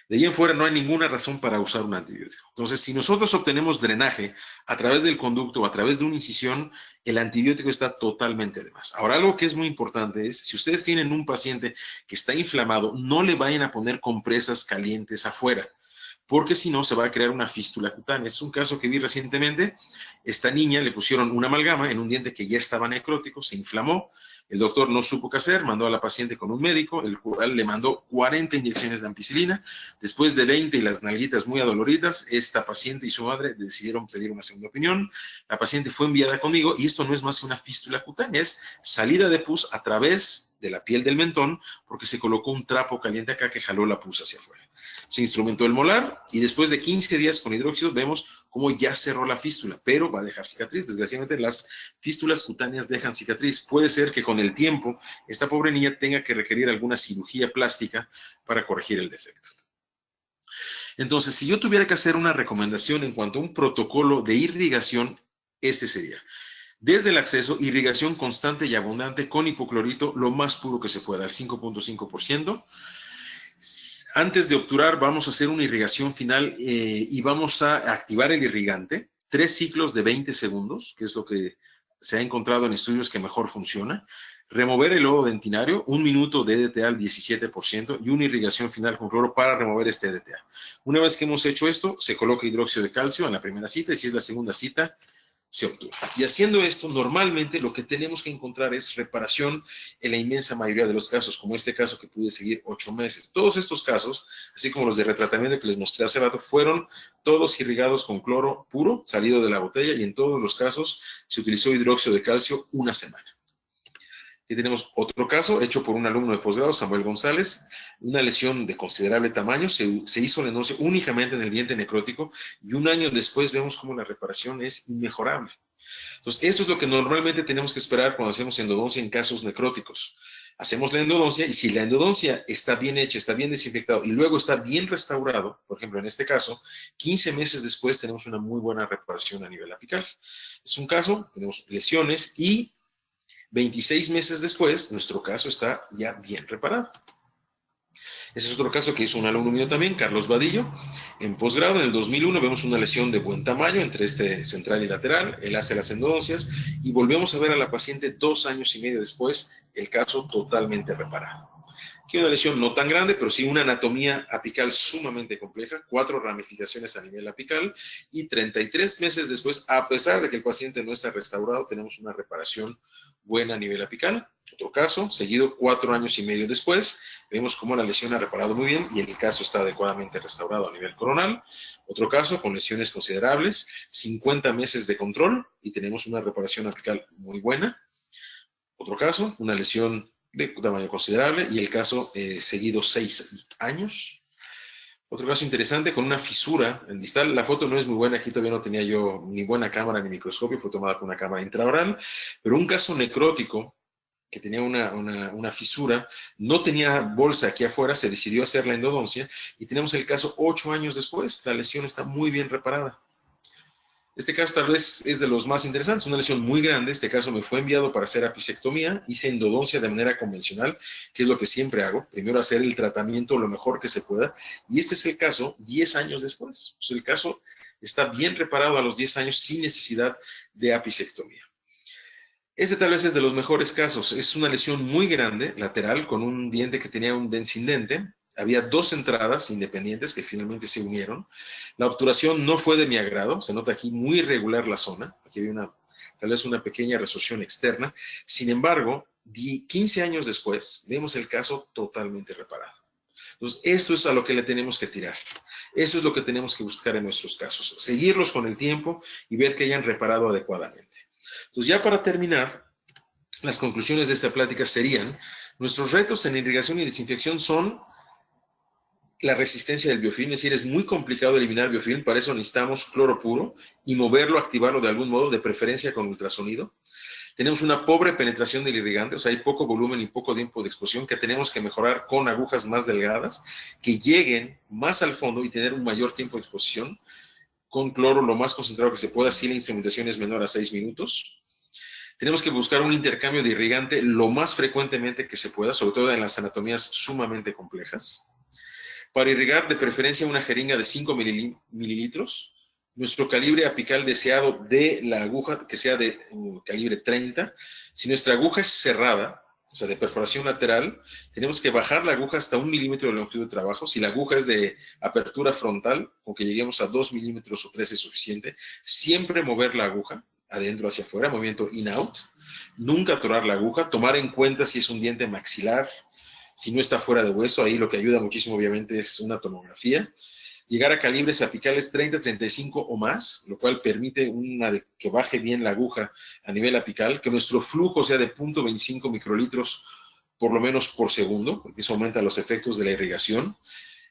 De ahí en fuera no hay ninguna razón para usar un antibiótico. Entonces, si nosotros obtenemos drenaje a través del conducto o a través de una incisión, el antibiótico está totalmente de más. Ahora, algo que es muy importante es, si ustedes tienen un paciente que está inflamado, no le vayan a poner compresas calientes afuera, porque si no se va a crear una fístula cutánea. Es un caso que vi recientemente. Esta niña le pusieron una amalgama en un diente que ya estaba necrótico, se inflamó. El doctor no supo qué hacer, mandó a la paciente con un médico, el cual le mandó 40 inyecciones de ampicilina. Después de 20 y las nalguitas muy adoloridas, esta paciente y su madre decidieron pedir una segunda opinión. La paciente fue enviada conmigo y esto no es más que una fístula cutánea, es salida de pus a través de la piel del mentón porque se colocó un trapo caliente acá que jaló la pus hacia afuera. Se instrumentó el molar y después de 15 días con hidróxido vemos cómo ya cerró la fístula, pero va a dejar cicatriz. Desgraciadamente las fístulas cutáneas dejan cicatriz. Puede ser que con el tiempo esta pobre niña tenga que requerir alguna cirugía plástica para corregir el defecto. Entonces, si yo tuviera que hacer una recomendación en cuanto a un protocolo de irrigación, este sería: desde el acceso, irrigación constante y abundante con hipoclorito, lo más puro que se pueda, al 5.5%. Antes de obturar vamos a hacer una irrigación final y vamos a activar el irrigante, 3 ciclos de 20 segundos, que es lo que se ha encontrado en estudios que mejor funciona. Remover el lodo dentinario, 1 minuto de EDTA al 17% y una irrigación final con cloro para remover este EDTA. Una vez que hemos hecho esto, se coloca hidróxido de calcio en la primera cita y si es la segunda cita, se obtuvo. Y haciendo esto, normalmente lo que tenemos que encontrar es reparación en la inmensa mayoría de los casos, como este caso que pude seguir 8 meses. Todos estos casos, así como los de retratamiento que les mostré hace rato, fueron todos irrigados con cloro puro, salido de la botella, y en todos los casos se utilizó hidróxido de calcio 1 semana. Aquí tenemos otro caso hecho por un alumno de posgrado, Samuel González, una lesión de considerable tamaño, se hizo la endodoncia únicamente en el diente necrótico y 1 año después vemos cómo la reparación es inmejorable. Entonces, eso es lo que normalmente tenemos que esperar cuando hacemos endodoncia en casos necróticos. Hacemos la endodoncia y si la endodoncia está bien hecha, está bien desinfectado y luego está bien restaurado, por ejemplo, en este caso, 15 meses después tenemos una muy buena reparación a nivel apical. Es un caso, tenemos lesiones y 26 meses después, nuestro caso está ya bien reparado. Ese es otro caso que hizo un alumno mío también, Carlos Vadillo. En posgrado, en el 2001, vemos una lesión de buen tamaño entre este central y lateral. Él hace las endodoncias y volvemos a ver a la paciente 2 años y medio después, el caso totalmente reparado. Aquí una lesión no tan grande, pero sí una anatomía apical sumamente compleja, 4 ramificaciones a nivel apical y 33 meses después, a pesar de que el paciente no está restaurado, tenemos una reparación buena a nivel apical. Otro caso, seguido 4 años y medio después, vemos cómo la lesión ha reparado muy bien y el caso está adecuadamente restaurado a nivel coronal. Otro caso con lesiones considerables, 50 meses de control y tenemos una reparación apical muy buena. Otro caso, una lesión de tamaño considerable y el caso seguido 6 años. Otro caso interesante con una fisura en distal. La foto no es muy buena, aquí todavía no tenía yo ni buena cámara ni microscopio, fue tomada con una cámara intraoral, pero un caso necrótico que tenía una fisura, no tenía bolsa aquí afuera, se decidió hacer la endodoncia y tenemos el caso 8 años después, la lesión está muy bien reparada. Este caso tal vez es de los más interesantes, una lesión muy grande. Este caso me fue enviado para hacer apicectomía, hice endodoncia de manera convencional, que es lo que siempre hago, primero hacer el tratamiento lo mejor que se pueda, y este es el caso 10 años después. O sea, el caso está bien reparado a los 10 años sin necesidad de apicectomía. Este tal vez es de los mejores casos, es una lesión muy grande, lateral, con un diente que tenía un densindente. Había 2 entradas independientes que finalmente se unieron. La obturación no fue de mi agrado, se nota aquí muy irregular la zona. Aquí había tal vez una pequeña resorción externa. Sin embargo, 15 años después, vemos el caso totalmente reparado. Entonces, esto es a lo que le tenemos que tirar. Eso es lo que tenemos que buscar en nuestros casos. Seguirlos con el tiempo y ver que hayan reparado adecuadamente. Entonces, ya para terminar, las conclusiones de esta plática serían: nuestros retos en irrigación y desinfección son la resistencia del biofilm, es decir, es muy complicado eliminar biofilm, para eso necesitamos cloro puro y moverlo, activarlo de algún modo, de preferencia con ultrasonido. Tenemos una pobre penetración del irrigante, o sea, hay poco volumen y poco tiempo de exposición que tenemos que mejorar con agujas más delgadas, que lleguen más al fondo y tener un mayor tiempo de exposición. Con cloro lo más concentrado que se pueda, si la instrumentación es menor a 6 minutos. Tenemos que buscar un intercambio de irrigante lo más frecuentemente que se pueda, sobre todo en las anatomías sumamente complejas. Para irrigar, de preferencia, una jeringa de 5 mililitros. Nuestro calibre apical deseado de la aguja, que sea de calibre 30. Si nuestra aguja es cerrada, o sea, de perforación lateral, tenemos que bajar la aguja hasta 1 milímetro de longitud de trabajo. Si la aguja es de apertura frontal, con que lleguemos a 2 milímetros o 3 es suficiente. Siempre mover la aguja, adentro hacia afuera, movimiento in-out. Nunca atorar la aguja, tomar en cuenta si es un diente maxilar, si no está fuera de hueso. Ahí lo que ayuda muchísimo, obviamente, es una tomografía. Llegar a calibres apicales 30, 35 o más, lo cual permite que baje bien la aguja a nivel apical, que nuestro flujo sea de 0.25 microlitros por lo menos por segundo, porque eso aumenta los efectos de la irrigación.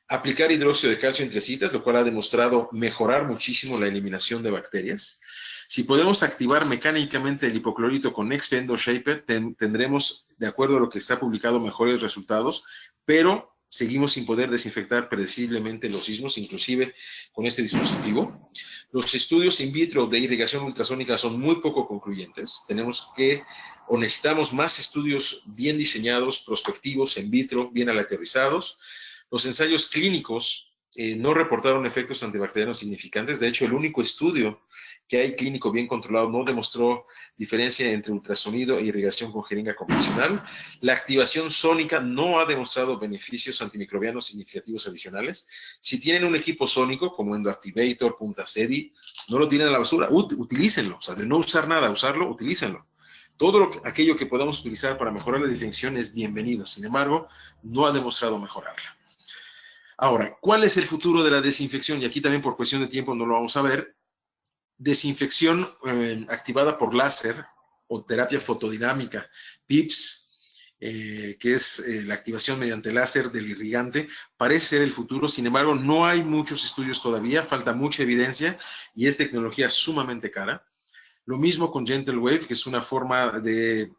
Aplicar hidróxido de calcio entre citas, lo cual ha demostrado mejorar muchísimo la eliminación de bacterias. Si podemos activar mecánicamente el hipoclorito con Expendo Shaper, tendremos, de acuerdo a lo que está publicado, mejores resultados, pero seguimos sin poder desinfectar predeciblemente los sismos, inclusive con este dispositivo. Los estudios in vitro de irrigación ultrasónica son muy poco concluyentes. Necesitamos más estudios bien diseñados, prospectivos, in vitro, bien aterrizados. Los ensayos clínicos no reportaron efectos antibacterianos significantes. De hecho, el único estudio que hay clínico bien controlado no demostró diferencia entre ultrasonido e irrigación con jeringa convencional. La activación sónica no ha demostrado beneficios antimicrobianos significativos adicionales. Si tienen un equipo sónico como Endoactivator, Punta Sedi, no lo tiren a la basura, utilícenlo. O sea, de no usar nada, usarlo, utilícenlo. Todo aquello que podamos utilizar para mejorar la desinfección es bienvenido. Sin embargo, no ha demostrado mejorarla. Ahora, ¿cuál es el futuro de la desinfección? Y aquí también por cuestión de tiempo no lo vamos a ver. Desinfección activada por láser o terapia fotodinámica, PIPS, que es la activación mediante láser del irrigante, parece ser el futuro. Sin embargo, no hay muchos estudios todavía, falta mucha evidencia y es tecnología sumamente cara. Lo mismo con Gentle Wave, que es una forma de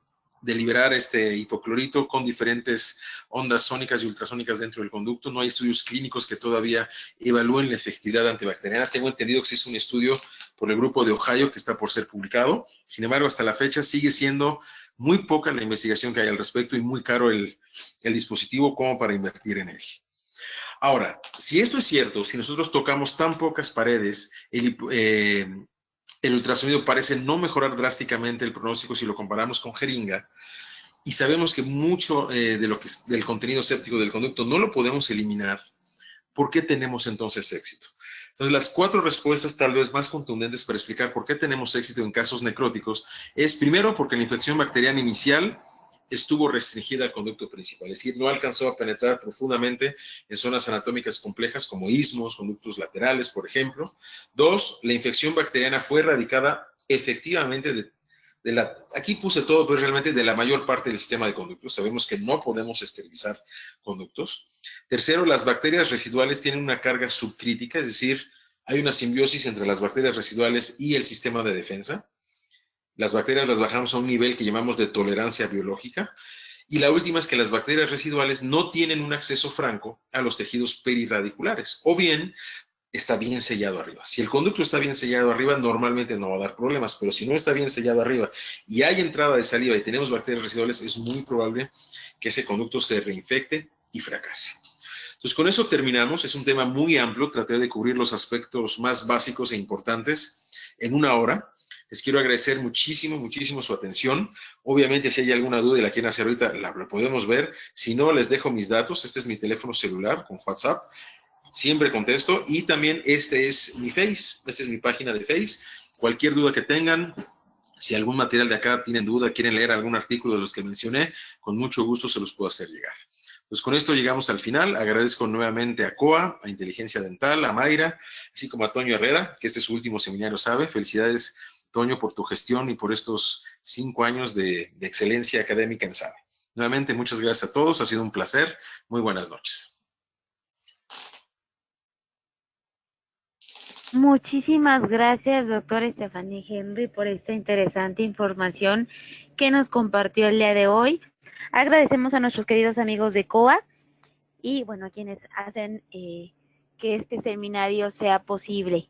liberar este hipoclorito con diferentes ondas sónicas y ultrasónicas dentro del conducto. No hay estudios clínicos que todavía evalúen la efectividad antibacteriana. Tengo entendido que existe un estudio por el grupo de Ohio que está por ser publicado. Sin embargo, hasta la fecha sigue siendo muy poca la investigación que hay al respecto y muy caro el dispositivo como para invertir en él. Ahora, si esto es cierto, si nosotros tocamos tan pocas paredes, el ultrasonido parece no mejorar drásticamente el pronóstico si lo comparamos con jeringa, y sabemos que mucho del contenido séptico del conducto no lo podemos eliminar. ¿Por qué tenemos entonces éxito? Entonces, las 4 respuestas tal vez más contundentes para explicar por qué tenemos éxito en casos necróticos es, primero, porque la infección bacteriana inicial estuvo restringida al conducto principal, es decir, no alcanzó a penetrar profundamente en zonas anatómicas complejas como istmos, conductos laterales, por ejemplo. 2, la infección bacteriana fue erradicada efectivamente aquí puse todo, pero realmente de la mayor parte del sistema de conductos. Sabemos que no podemos esterilizar conductos. Tercero, las bacterias residuales tienen una carga subcrítica, es decir, hay una simbiosis entre las bacterias residuales y el sistema de defensa. Las bacterias las bajamos a un nivel que llamamos de tolerancia biológica. Y la última es que las bacterias residuales no tienen un acceso franco a los tejidos perirradiculares, o bien está bien sellado arriba. Si el conducto está bien sellado arriba, normalmente no va a dar problemas, pero si no está bien sellado arriba y hay entrada de saliva y tenemos bacterias residuales, es muy probable que ese conducto se reinfecte y fracase. Entonces, con eso terminamos. Es un tema muy amplio. Traté de cubrir los aspectos más básicos e importantes en 1 hora. Les quiero agradecer muchísimo, muchísimo su atención. Obviamente, si hay alguna duda y la quieren hacer ahorita, la podemos ver. Si no, les dejo mis datos. Este es mi teléfono celular con WhatsApp. Siempre contesto. Y también este es mi Face. Esta es mi página de Face. Cualquier duda que tengan, si algún material de acá tienen duda, quieren leer algún artículo de los que mencioné, con mucho gusto se los puedo hacer llegar. Pues con esto llegamos al final. Agradezco nuevamente a COA, a Inteligencia Dental, a Mayra, así como a Toño Herrera, que este es su último seminario SABE. Felicidades Toño, por tu gestión y por estos 5 años de excelencia académica en SABE. Nuevamente, muchas gracias a todos. Ha sido un placer. Muy buenas noches. Muchísimas gracias, doctor Stephanie Henry, por esta interesante información que nos compartió el día de hoy. Agradecemos a nuestros queridos amigos de COA y, bueno, a quienes hacen que este seminario sea posible.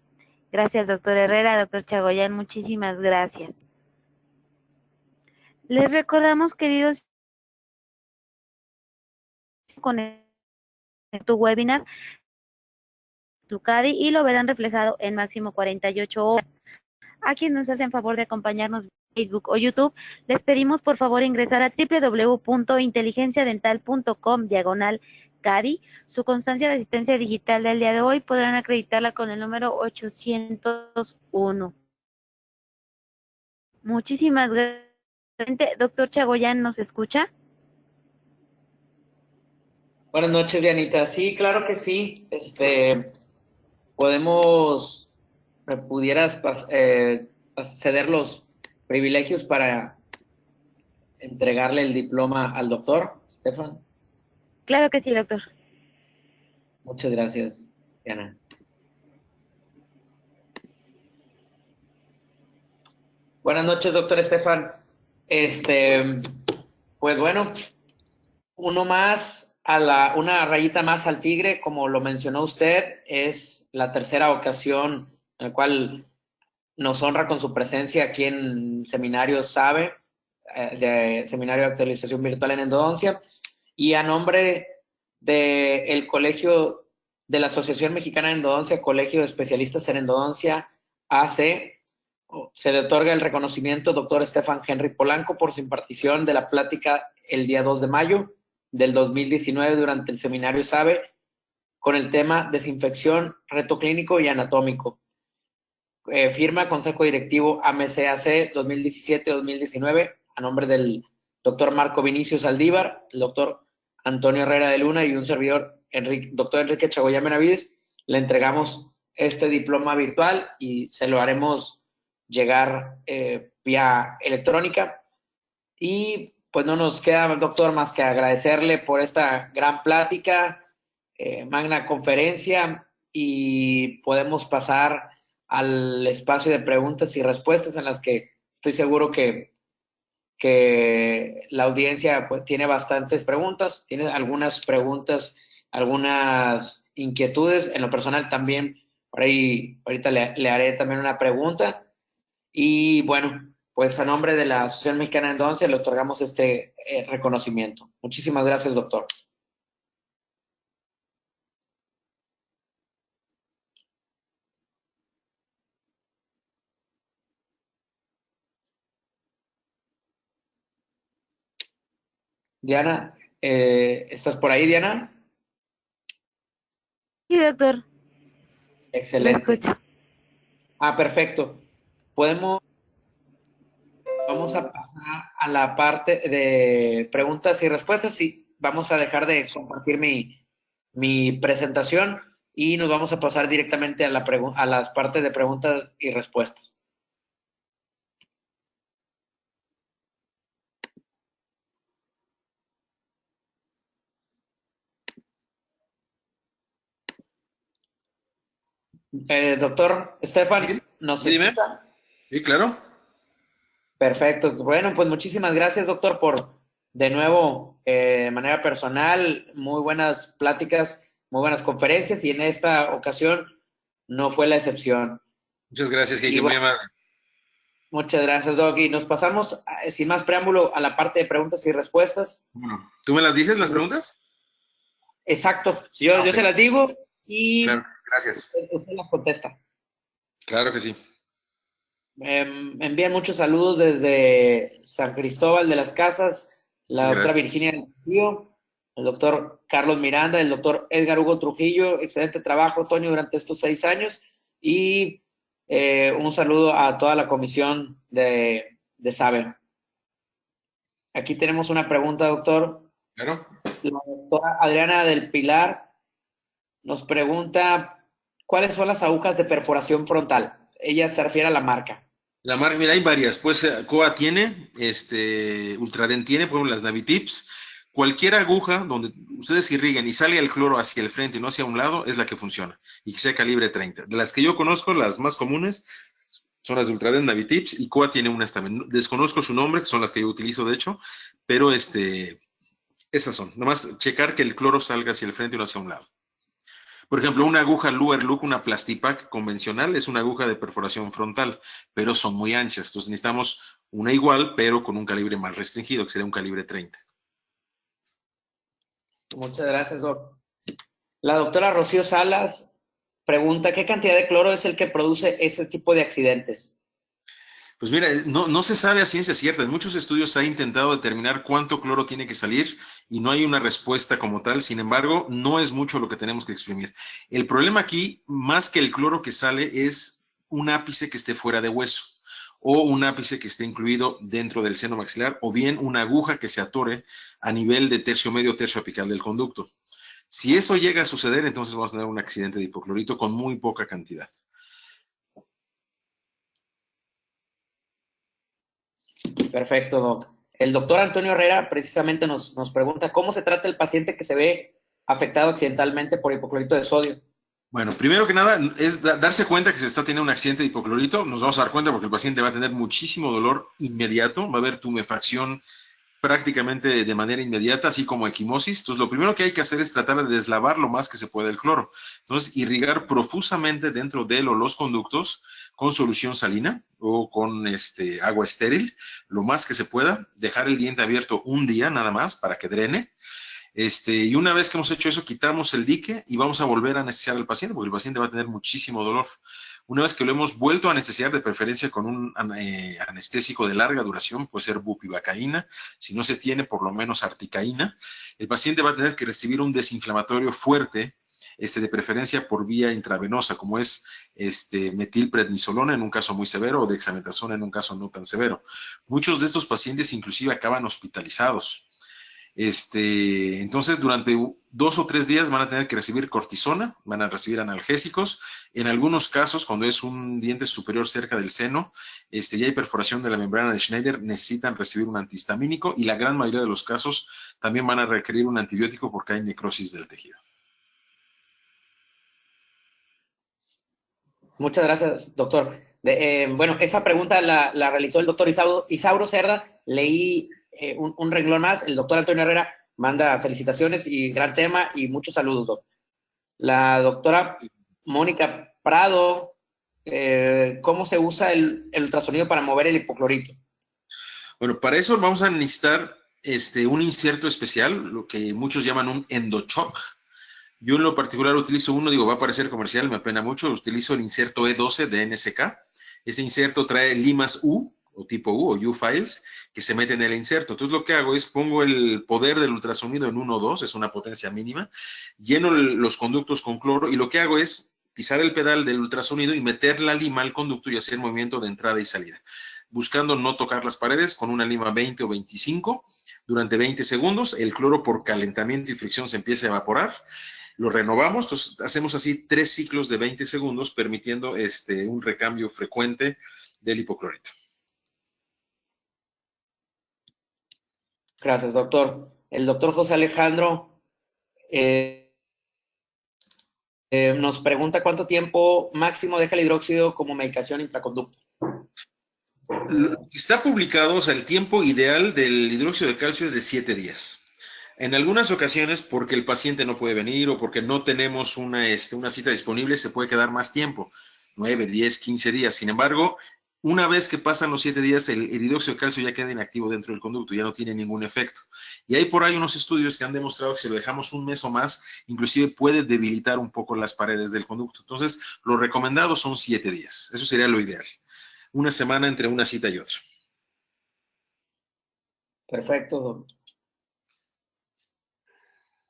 Gracias, doctor Herrera, doctor Chagoyán, muchísimas gracias. Les recordamos, queridos, con tu webinar, tu CADI, y lo verán reflejado en máximo 48 horas. A quienes nos hacen favor de acompañarnos en Facebook o YouTube, les pedimos por favor ingresar a www.inteligenciadental.com/CADI. Su constancia de asistencia digital del día de hoy podrán acreditarla con el número 801. Muchísimas gracias. Doctor Chagoyán, ¿nos escucha? Buenas noches, Dianita. Sí, claro que sí. Podemos, pudieras ceder los privilegios para entregarle el diploma al doctor, Stefan. Claro que sí, doctor. Muchas gracias, Diana. Buenas noches, doctor Estefan. Pues bueno, una rayita más al tigre, como lo mencionó usted, es la tercera ocasión en la cual nos honra con su presencia aquí en Seminario SABE, de Seminario de Actualización Virtual en Endodoncia, y a nombre del Colegio de la Asociación Mexicana de Endodoncia, Colegio de Especialistas en Endodoncia, AC, se le otorga el reconocimiento al doctor Stefan Henry Polanco por su impartición de la plática el día 2 de mayo del 2019 durante el Seminario SABE con el tema Desinfección, Reto Clínico y Anatómico. Firma Consejo Directivo AMCAC 2017-2019 a nombre del doctor Marco Vinicius Aldívar, el doctor Antonio Herrera de Luna y un servidor, doctor Enrique Chagoyán Benavides. Le entregamos este diploma virtual y se lo haremos llegar vía electrónica. Y pues no nos queda, doctor, más que agradecerle por esta gran plática, magna conferencia, y podemos pasar al espacio de preguntas y respuestas en las que estoy seguro que la audiencia pues, tiene bastantes preguntas, tiene algunas preguntas, algunas inquietudes. En lo personal también, por ahí ahorita le haré también una pregunta. Y bueno, pues a nombre de la Asociación Mexicana de Endodoncia le otorgamos este reconocimiento. Muchísimas gracias, doctor. Diana, ¿estás por ahí, Diana? Sí, doctor. Excelente. Lo escucho. Perfecto. Vamos a pasar a la parte de preguntas y respuestas y vamos a dejar de compartir mi presentación y nos vamos a pasar directamente a las partes de preguntas y respuestas. Doctor Stefan, ¿nos escucha? Sí, claro. Perfecto. Bueno, pues muchísimas gracias, doctor, por de nuevo, de manera personal, muy buenas pláticas, muy buenas conferencias, y en esta ocasión no fue la excepción. Muchas gracias, Kike, muy amable. Muchas gracias, Doc. Y nos pasamos, sin más preámbulo, a la parte de preguntas y respuestas. Bueno, ¿tú me las dices, las preguntas? Exacto. Yo se las digo y claro, gracias. Usted las contesta. Claro que sí. Me envían muchos saludos desde San Cristóbal de las Casas, la doctora Virginia del Castillo, el doctor Carlos Miranda, el doctor Edgar Hugo Trujillo. Excelente trabajo, Toño, durante estos 6 años. Y un saludo a toda la comisión de SABE. Aquí tenemos una pregunta, doctor. Claro. La doctora Adriana del Pilar nos pregunta, ¿cuáles son las agujas de perforación frontal? Ella se refiere a la marca. La marca, mira, hay varias. Pues Coa tiene, Ultraden tiene, por ejemplo, las Navitips. Cualquier aguja donde ustedes irriguen y salga el cloro hacia el frente y no hacia un lado, es la que funciona. Y que sea calibre 30. De las que yo conozco, las más comunes son las de Ultraden, Navitips, y Coa tiene unas también. Desconozco su nombre, que son las que yo utilizo, de hecho, pero esas son. Nomás checar que el cloro salga hacia el frente y no hacia un lado. Por ejemplo, una aguja Luer Look, una Plastipac convencional, es una aguja de perforación frontal, pero son muy anchas. Entonces necesitamos una igual, pero con un calibre más restringido, que sería un calibre 30. Muchas gracias, Doc. La doctora Rocío Salas pregunta, ¿qué cantidad de cloro es el que produce ese tipo de accidentes? Pues mira, no se sabe a ciencia cierta. En muchos estudios se ha intentado determinar cuánto cloro tiene que salir y no hay una respuesta como tal. Sin embargo, no es mucho lo que tenemos que exprimir. El problema aquí, más que el cloro que sale, es un ápice que esté fuera de hueso o un ápice que esté incluido dentro del seno maxilar o bien una aguja que se atore a nivel de tercio medio, tercio apical del conducto. Si eso llega a suceder, entonces vamos a tener un accidente de hipoclorito con muy poca cantidad. Perfecto, Doc. El doctor Antonio Herrera precisamente nos pregunta, ¿cómo se trata el paciente que se ve afectado accidentalmente por hipoclorito de sodio? Bueno, primero que nada es darse cuenta que se está teniendo un accidente de hipoclorito. Nos vamos a dar cuenta porque el paciente va a tener muchísimo dolor inmediato, va a haber tumefacción prácticamente de manera inmediata, así como equimosis. Entonces, lo primero que hay que hacer es tratar de deslavar lo más que se pueda el cloro. Entonces, irrigar profusamente dentro de él o los conductos con solución salina o con agua estéril, lo más que se pueda. Dejar el diente abierto un día nada más para que drene. Y una vez que hemos hecho eso, quitamos el dique y vamos a volver a anestesiar al paciente, porque el paciente va a tener muchísimo dolor. Una vez que lo hemos vuelto a anestesiar, de preferencia con un anestésico de larga duración, puede ser bupivacaína, si no se tiene, por lo menos articaína, el paciente va a tener que recibir un desinflamatorio fuerte, de preferencia por vía intravenosa, como es metilprednisolona en un caso muy severo o dexametasona en un caso no tan severo. Muchos de estos pacientes inclusive acaban hospitalizados. Entonces, durante 2 o 3 días van a tener que recibir cortisona, van a recibir analgésicos. En algunos casos, cuando es un diente superior cerca del seno, ya hay perforación de la membrana de Schneider, necesitan recibir un antihistamínico y la gran mayoría de los casos también van a requerir un antibiótico porque hay necrosis del tejido. Muchas gracias, doctor. Bueno, esa pregunta la realizó el doctor Isauro Cerda. Leí un renglón más. El doctor Antonio Herrera manda felicitaciones y gran tema y muchos saludos, doctor. La doctora Mónica Prado, ¿cómo se usa el ultrasonido para mover el hipoclorito? Bueno, para eso vamos a necesitar un inserto especial, lo que muchos llaman un endochoc. Yo en lo particular utilizo uno, digo, va a parecer comercial, me apena mucho, utilizo el inserto E12 de NSK. Ese inserto trae limas U, o tipo U, o U-files, que se meten en el inserto. Entonces lo que hago es pongo el poder del ultrasonido en 1.2, es una potencia mínima, lleno los conductos con cloro y lo que hago es pisar el pedal del ultrasonido y meter la lima al conducto y hacer el movimiento de entrada y salida, buscando no tocar las paredes con una lima 20 o 25. Durante 20 segundos, el cloro por calentamiento y fricción se empieza a evaporar. Lo renovamos, entonces hacemos así 3 ciclos de 20 segundos, permitiendo un recambio frecuente del hipoclorito. Gracias, doctor. El doctor José Alejandro nos pregunta cuánto tiempo máximo deja el hidróxido como medicación intraconducto. Está publicado, o sea, el tiempo ideal del hidróxido de calcio es de 7 días. En algunas ocasiones, porque el paciente no puede venir o porque no tenemos una cita disponible, se puede quedar más tiempo, 9, 10, 15 días. Sin embargo, una vez que pasan los 7 días, el hidróxido de calcio ya queda inactivo dentro del conducto, ya no tiene ningún efecto. Y hay por ahí unos estudios que han demostrado que si lo dejamos un mes o más, inclusive puede debilitar un poco las paredes del conducto. Entonces, lo recomendado son 7 días. Eso sería lo ideal. Una semana entre una cita y otra. Perfecto, doctor.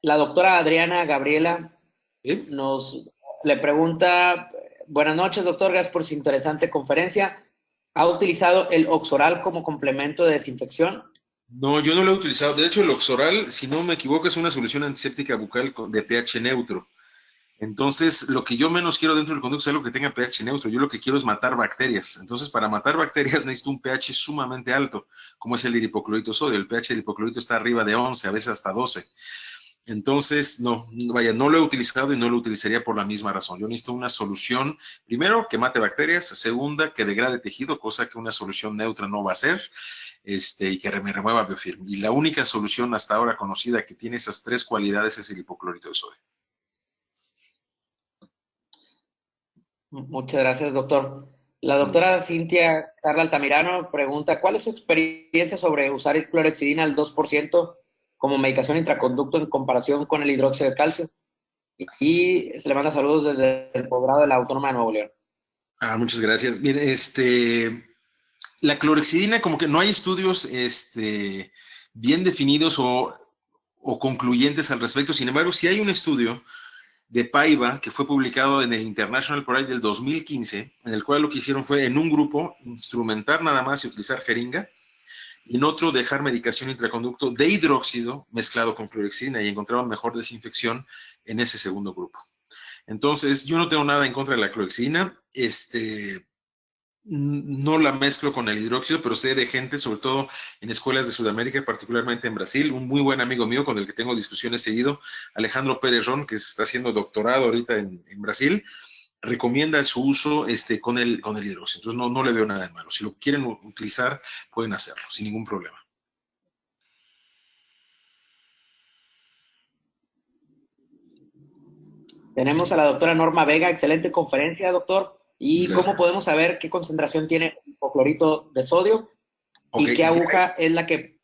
La doctora Adriana Gabriela le pregunta, buenas noches, doctor, gracias por su interesante conferencia. ¿Ha utilizado el Oxoral como complemento de desinfección? No, yo no lo he utilizado. De hecho, el Oxoral, si no me equivoco, es una solución antiséptica bucal de pH neutro. Entonces, lo que yo menos quiero dentro del conducto es algo que tenga pH neutro. Yo lo que quiero es matar bacterias. Entonces, para matar bacterias necesito un pH sumamente alto, como es el del hipoclorito de sodio. El pH del hipoclorito está arriba de 11, a veces hasta 12. Entonces, no, vaya, no lo he utilizado y no lo utilizaría por la misma razón. Yo necesito una solución, primero, que mate bacterias, segunda, que degrade tejido, cosa que una solución neutra no va a hacer, y que me remueva biofilm. Y la única solución hasta ahora conocida que tiene esas tres cualidades es el hipoclorito de sodio. Muchas gracias, doctor. La doctora Cintia Carla Altamirano pregunta, ¿cuál es su experiencia sobre usar el clorhexidina al 2% como medicación intraconducto en comparación con el hidróxido de calcio? Y se le manda saludos desde el posgrado de la Autónoma de Nuevo León. Muchas gracias. Mire, la clorhexidina, como que no hay estudios bien definidos o concluyentes al respecto. Sin embargo, sí hay un estudio de Paiva, que fue publicado en el International por ahí del 2015, en el cual lo que hicieron fue, en un grupo, instrumentar nada más y utilizar jeringa, y en otro dejar medicación intraconducto de hidróxido mezclado con clorhexidina, y encontraron mejor desinfección en ese segundo grupo. Entonces, yo no tengo nada en contra de la clorhexidina, no la mezclo con el hidróxido, pero sé de gente, sobre todo en escuelas de Sudamérica, particularmente en Brasil, un muy buen amigo mío con el que tengo discusiones seguido, Alejandro Pérez Ron, que está haciendo doctorado ahorita en Brasil, recomienda su uso con el hidróxido. Entonces no le veo nada de malo. Si lo quieren utilizar, pueden hacerlo, sin ningún problema. Tenemos a la doctora Norma Vega, excelente conferencia, doctor. ¿Y Gracias. cómo podemos saber qué concentración tiene el hipoclorito de sodio? Okay. ¿Y qué aguja es la que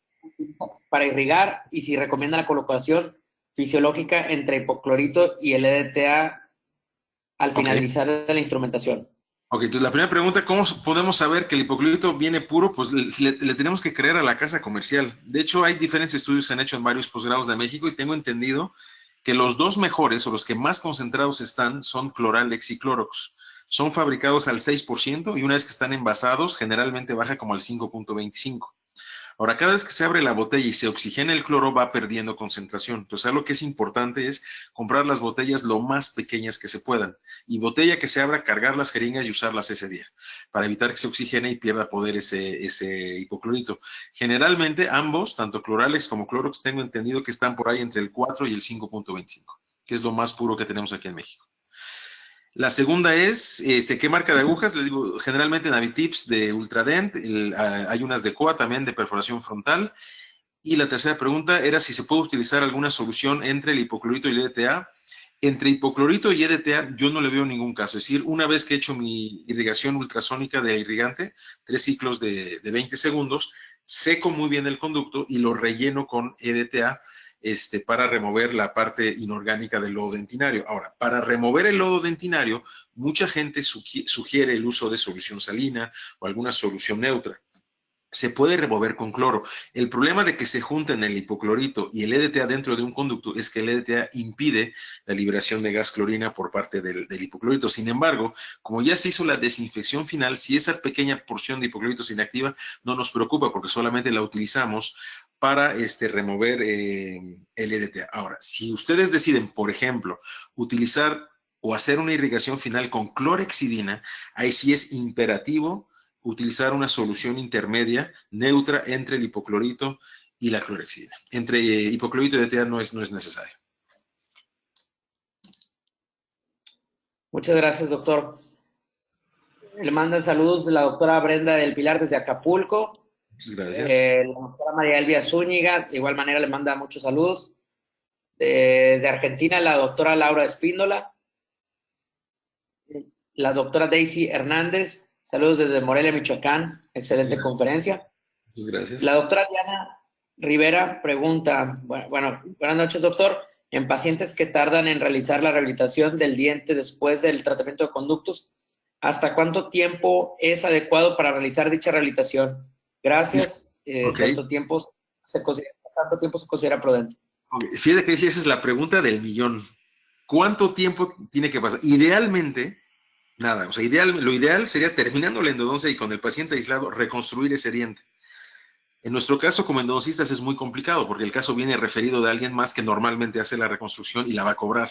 para irrigar? Y si recomienda la colocación fisiológica entre hipoclorito y el EDTA al finalizar la instrumentación. Ok, entonces la primera pregunta, ¿cómo podemos saber que el hipoclorito viene puro? Pues le tenemos que creer a la casa comercial. De hecho, hay diferentes estudios que se han hecho en varios posgrados de México y tengo entendido que los dos mejores o los que más concentrados están son Cloralex y Clorox. Son fabricados al 6% y una vez que están envasados, generalmente baja como al 5.25. Ahora, cada vez que se abre la botella y se oxigena el cloro, va perdiendo concentración. Entonces, algo que es importante es comprar las botellas lo más pequeñas que se puedan. Y botella que se abra, cargar las jeringas y usarlas ese día, para evitar que se oxigene y pierda poder ese hipoclorito. Generalmente, ambos, tanto Cloralex como Clorox, tengo entendido que están por ahí entre el 4 y el 5.25, que es lo más puro que tenemos aquí en México. La segunda es, ¿qué marca de agujas? Les digo, generalmente Navitips de Ultradent, hay unas de Coa también de perforación frontal. Y la tercera pregunta era si se puede utilizar alguna solución entre el hipoclorito y el EDTA. Entre hipoclorito y EDTA yo no le veo ningún caso. Es decir, una vez que he hecho mi irrigación ultrasónica de irrigante, 3 ciclos de 20 segundos, seco muy bien el conducto y lo relleno con EDTA, para remover la parte inorgánica del lodo dentinario. Ahora, para remover el lodo dentinario, mucha gente sugiere el uso de solución salina o alguna solución neutra. Se puede remover con cloro. El problema de que se junten el hipoclorito y el EDTA dentro de un conducto es que el EDTA impide la liberación de gas clorina por parte del hipoclorito. Sin embargo, como ya se hizo la desinfección final, si esa pequeña porción de hipoclorito se inactiva, no nos preocupa porque solamente la utilizamos para remover el EDTA. Ahora, si ustedes deciden, por ejemplo, utilizar o hacer una irrigación final con clorhexidina, ahí sí es imperativo utilizar una solución intermedia, neutra, entre el hipoclorito y la clorhexidina. Entre hipoclorito y EDTA no es necesario. Muchas gracias, doctor. Le mandan saludos de la doctora Brenda del Pilar desde Acapulco. Muchas gracias. La doctora María Elvia Zúñiga, de igual manera, le manda muchos saludos. Desde Argentina, la doctora Laura Espíndola. La doctora Daisy Hernández. Saludos desde Morelia, Michoacán. Excelente conferencia. Muchas gracias. La doctora Diana Rivera pregunta, bueno, buenas noches, doctor. En pacientes que tardan en realizar la rehabilitación del diente después del tratamiento de conductos, ¿hasta cuánto tiempo es adecuado para realizar dicha rehabilitación? Gracias. Okay. ¿Cuánto tiempo se considera prudente? Okay. Fíjate que esa es la pregunta del millón. ¿Cuánto tiempo tiene que pasar? Idealmente, nada. O sea, lo ideal sería, terminando la endodoncia y con el paciente aislado, reconstruir ese diente. En nuestro caso, como endodoncistas, es muy complicado porque el caso viene referido de alguien más que normalmente hace la reconstrucción y la va a cobrar.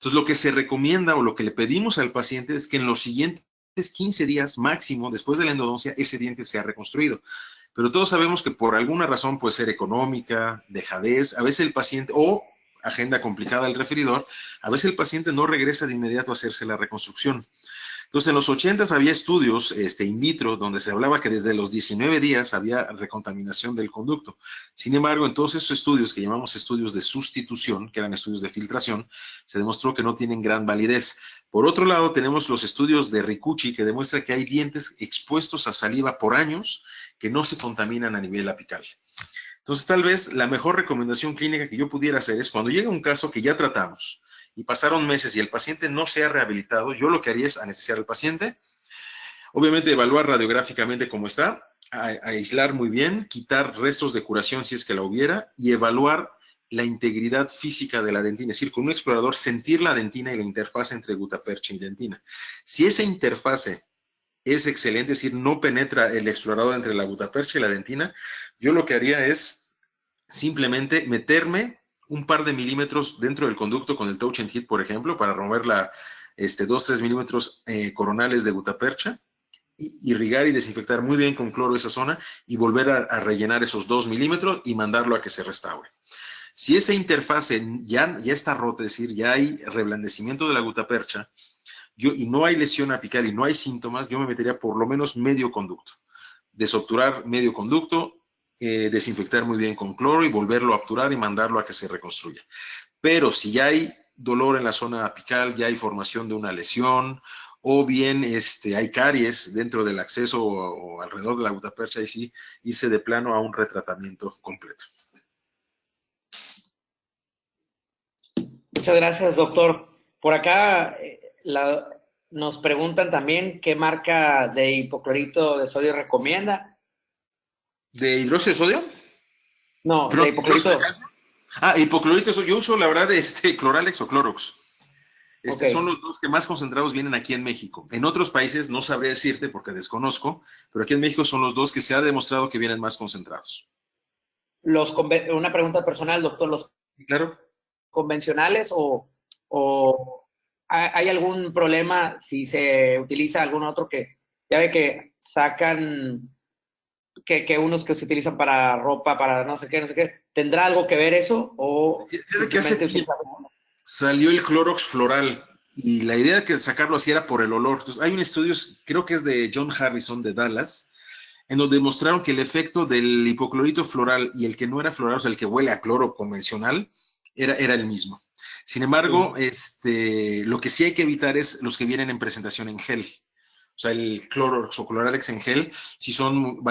Entonces, lo que se recomienda o lo que le pedimos al paciente es que en los siguientes 15 días máximo, después de la endodoncia, ese diente sea reconstruido. Pero todos sabemos que por alguna razón puede ser económica, dejadez, a veces el paciente, o agenda complicada del referidor, a veces el paciente no regresa de inmediato a hacerse la reconstrucción. Entonces, en los 80 había estudios in vitro donde se hablaba que desde los 19 días había recontaminación del conducto. Sin embargo, en todos esos estudios que llamamos estudios de sustitución, que eran estudios de filtración, se demostró que no tienen gran validez. Por otro lado, tenemos los estudios de Ricucci que demuestran que hay dientes expuestos a saliva por años que no se contaminan a nivel apical. Entonces, tal vez la mejor recomendación clínica que yo pudiera hacer es cuando llega un caso que ya tratamos y pasaron meses y el paciente no se ha rehabilitado, yo lo que haría es anestesiar al paciente, obviamente evaluar radiográficamente cómo está, aislar muy bien, quitar restos de curación si es que la hubiera y evaluar la integridad física de la dentina, es decir, con un explorador sentir la dentina y la interfase entre gutapercha y dentina. Si esa interfase es excelente, es decir, no penetra el explorador entre la gutapercha y la dentina, yo lo que haría es simplemente meterme un par de milímetros dentro del conducto con el touch and hit, por ejemplo, para remover 2-3 milímetros coronales de gutapercha, irrigar y desinfectar muy bien con cloro esa zona y volver a rellenar esos 2 milímetros y mandarlo a que se restaure. Si esa interfase ya está rota, es decir, ya hay reblandecimiento de la gutapercha, y no hay lesión apical y no hay síntomas, yo me metería por lo menos medio conducto. Desobturar medio conducto, desinfectar muy bien con cloro y volverlo a obturar y mandarlo a que se reconstruya. Pero si ya hay dolor en la zona apical, ya hay formación de una lesión, o bien hay caries dentro del acceso o alrededor de la gutapercha, y sí, irse de plano a un retratamiento completo. Muchas gracias, doctor. Por acá nos preguntan también qué marca de hipoclorito de sodio recomienda. ¿De hidróxido de sodio? No, de hipoclorito. Hipoclorito, yo uso la verdad Cloralex o Clorox. Okay. Son los dos que más concentrados vienen aquí en México. En otros países no sabría decirte porque desconozco, pero aquí en México son los dos que se ha demostrado que vienen más concentrados. Una pregunta personal, doctor, ¿los claro. convencionales o hay algún problema si se utiliza algún otro que ya ve que sacan que unos que se utilizan para ropa, para no sé qué, ¿tendrá algo que ver eso? O simplemente salió el Clorox floral y la idea de que sacarlo así era por el olor. Entonces, hay un estudio, creo que es de John Harrison de Dallas, en donde demostraron que el efecto del hipoclorito floral y el que no era floral, o sea, el que huele a cloro convencional, era el mismo. Sin embargo, lo que sí hay que evitar es los que vienen en presentación en gel. O sea, el Clorox o Cloralex en gel, si son,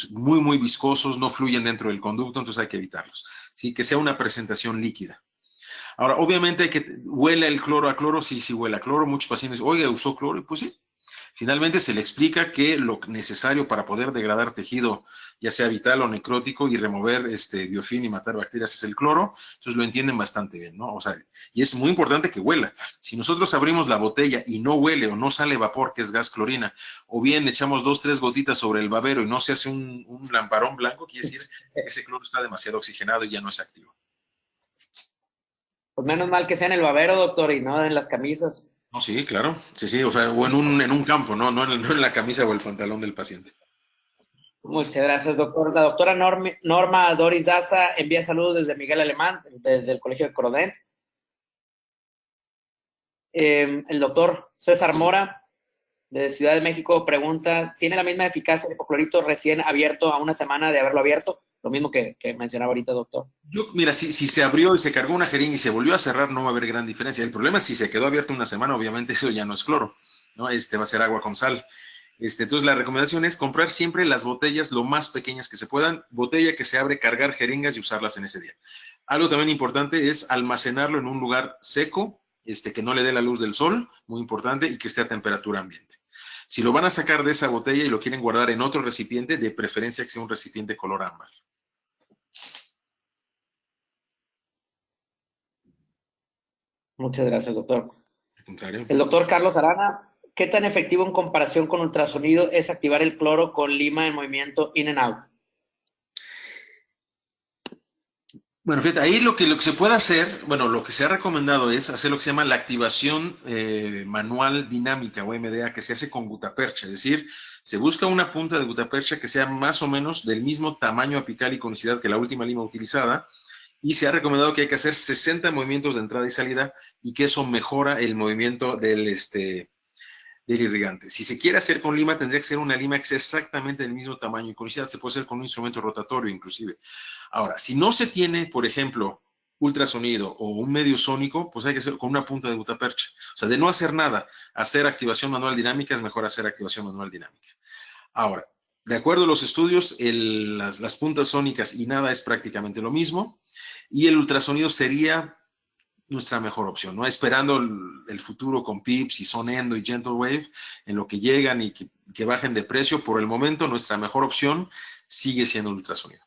muy, muy viscosos, no fluyen dentro del conducto, entonces hay que evitarlos. ¿Sí? Que sea una presentación líquida. Ahora, obviamente huele el cloro a cloro, sí huele a cloro. Muchos pacientes, oiga, ¿usó cloro? Y pues sí. Finalmente se le explica que lo necesario para poder degradar tejido, ya sea vital o necrótico, y remover biofilm y matar bacterias es el cloro. Entonces lo entienden bastante bien, ¿no? O sea, y es muy importante que huela. Si nosotros abrimos la botella y no huele o no sale vapor, que es gas clorina, o bien echamos 2-3 gotitas sobre el babero y no se hace un lamparón blanco, quiere decir que ese cloro está demasiado oxigenado y ya no es activo. Pues menos mal que sea en el babero, doctor, y no en las camisas. No, sí, claro. Sí, o sea, o en un campo, no en la camisa o el pantalón del paciente. Muchas gracias, doctor. La doctora Norma Doris Daza envía saludos desde Miguel Alemán, desde el Colegio de Crodent. El doctor César Mora, de Ciudad de México, pregunta, ¿tiene la misma eficacia el hipoclorito recién abierto a una semana de haberlo abierto? Lo mismo que mencionaba ahorita, doctor. Mira, si se abrió y se cargó una jeringa y se volvió a cerrar, no va a haber gran diferencia. El problema es si se quedó abierto una semana, obviamente eso ya no es cloro, ¿no? Va a ser agua con sal. Entonces la recomendación es comprar siempre las botellas lo más pequeñas que se puedan, botella que se abre, cargar jeringas y usarlas en ese día. Algo también importante es almacenarlo en un lugar seco, que no le dé la luz del sol, muy importante, y que esté a temperatura ambiente. Si lo van a sacar de esa botella y lo quieren guardar en otro recipiente, de preferencia que sea un recipiente color ámbar. Muchas gracias, doctor. Al contrario. El doctor Carlos Arana, ¿qué tan efectivo en comparación con ultrasonido es activar el cloro con lima en movimiento in and out? Bueno, fíjate, ahí lo que se puede hacer, bueno, lo que se ha recomendado es hacer lo que se llama la activación manual dinámica o MDA, que se hace con gutapercha, es decir, se busca una punta de gutapercha que sea más o menos del mismo tamaño apical y conicidad que la última lima utilizada, y se ha recomendado que hay que hacer 60 movimientos de entrada y salida y que eso mejora el movimiento del irrigante. Si se quiere hacer con lima, tendría que ser una lima que sea exactamente del mismo tamaño y conicidad. Se puede hacer con un instrumento rotatorio inclusive. Ahora, si no se tiene, por ejemplo, ultrasonido o un medio sónico, pues hay que hacer con una punta de gutapercha. O sea, de no hacer nada, hacer activación manual dinámica es mejor hacer activación manual dinámica. Ahora, de acuerdo a los estudios, las puntas sónicas y nada es prácticamente lo mismo, y el ultrasonido sería nuestra mejor opción, ¿no? Esperando el futuro con Pips y Sonendo y Gentle Wave, en lo que llegan y que bajen de precio. Por el momento, nuestra mejor opción sigue siendo el ultrasonido.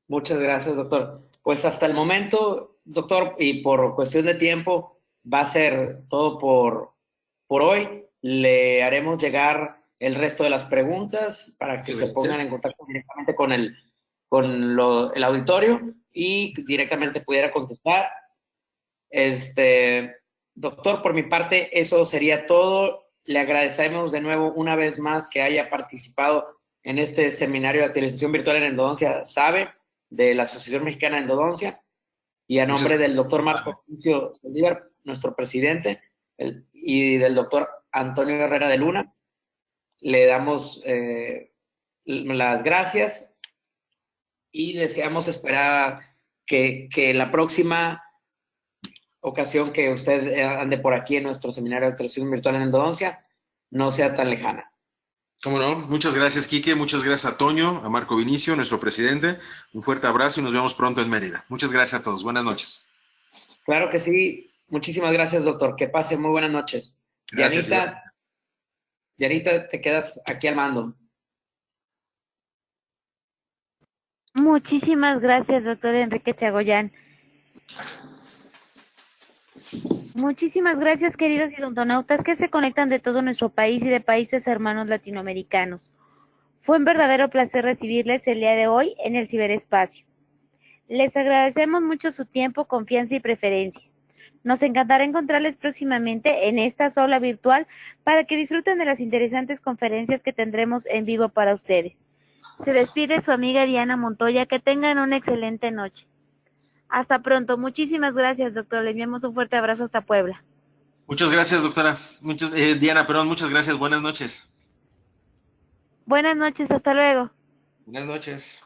Muchas gracias, doctor. Pues hasta el momento, doctor, y por cuestión de tiempo, va a ser todo por hoy. Le haremos llegar el resto de las preguntas para que se pongan en contacto directamente con el auditorio y directamente pudiera contestar. Doctor, por mi parte, eso sería todo. Le agradecemos de nuevo una vez más que haya participado en este seminario de actualización virtual en endodoncia SABE de la Asociación Mexicana de Endodoncia, y a nombre del doctor Marco Lucio Saldívar, nuestro presidente, y del doctor Antonio Herrera de Luna, le damos las gracias y deseamos esperar que la próxima ocasión que usted ande por aquí en nuestro seminario de actualización virtual en endodoncia no sea tan lejana. Cómo no, muchas gracias, Quique, muchas gracias a Toño, a Marco Vinicio, nuestro presidente. Un fuerte abrazo y nos vemos pronto en Mérida. Muchas gracias a todos. Buenas noches. Claro que sí. Muchísimas gracias, doctor. Que pase muy buenas noches. Gracias, Yanita, te quedas aquí al mando. Muchísimas gracias, doctor Enrique Chagoyán. Muchísimas gracias, queridos idontonautas que se conectan de todo nuestro país y de países hermanos latinoamericanos. Fue un verdadero placer recibirles el día de hoy en el ciberespacio. Les agradecemos mucho su tiempo, confianza y preferencia. Nos encantará encontrarles próximamente en esta aula virtual para que disfruten de las interesantes conferencias que tendremos en vivo para ustedes. Se despide su amiga Diana Montoya. Que tengan una excelente noche. Hasta pronto. Muchísimas gracias, doctor. Le enviamos un fuerte abrazo hasta Puebla. Muchas gracias, doctora. Diana, perdón, muchas gracias. Buenas noches. Buenas noches. Hasta luego. Buenas noches.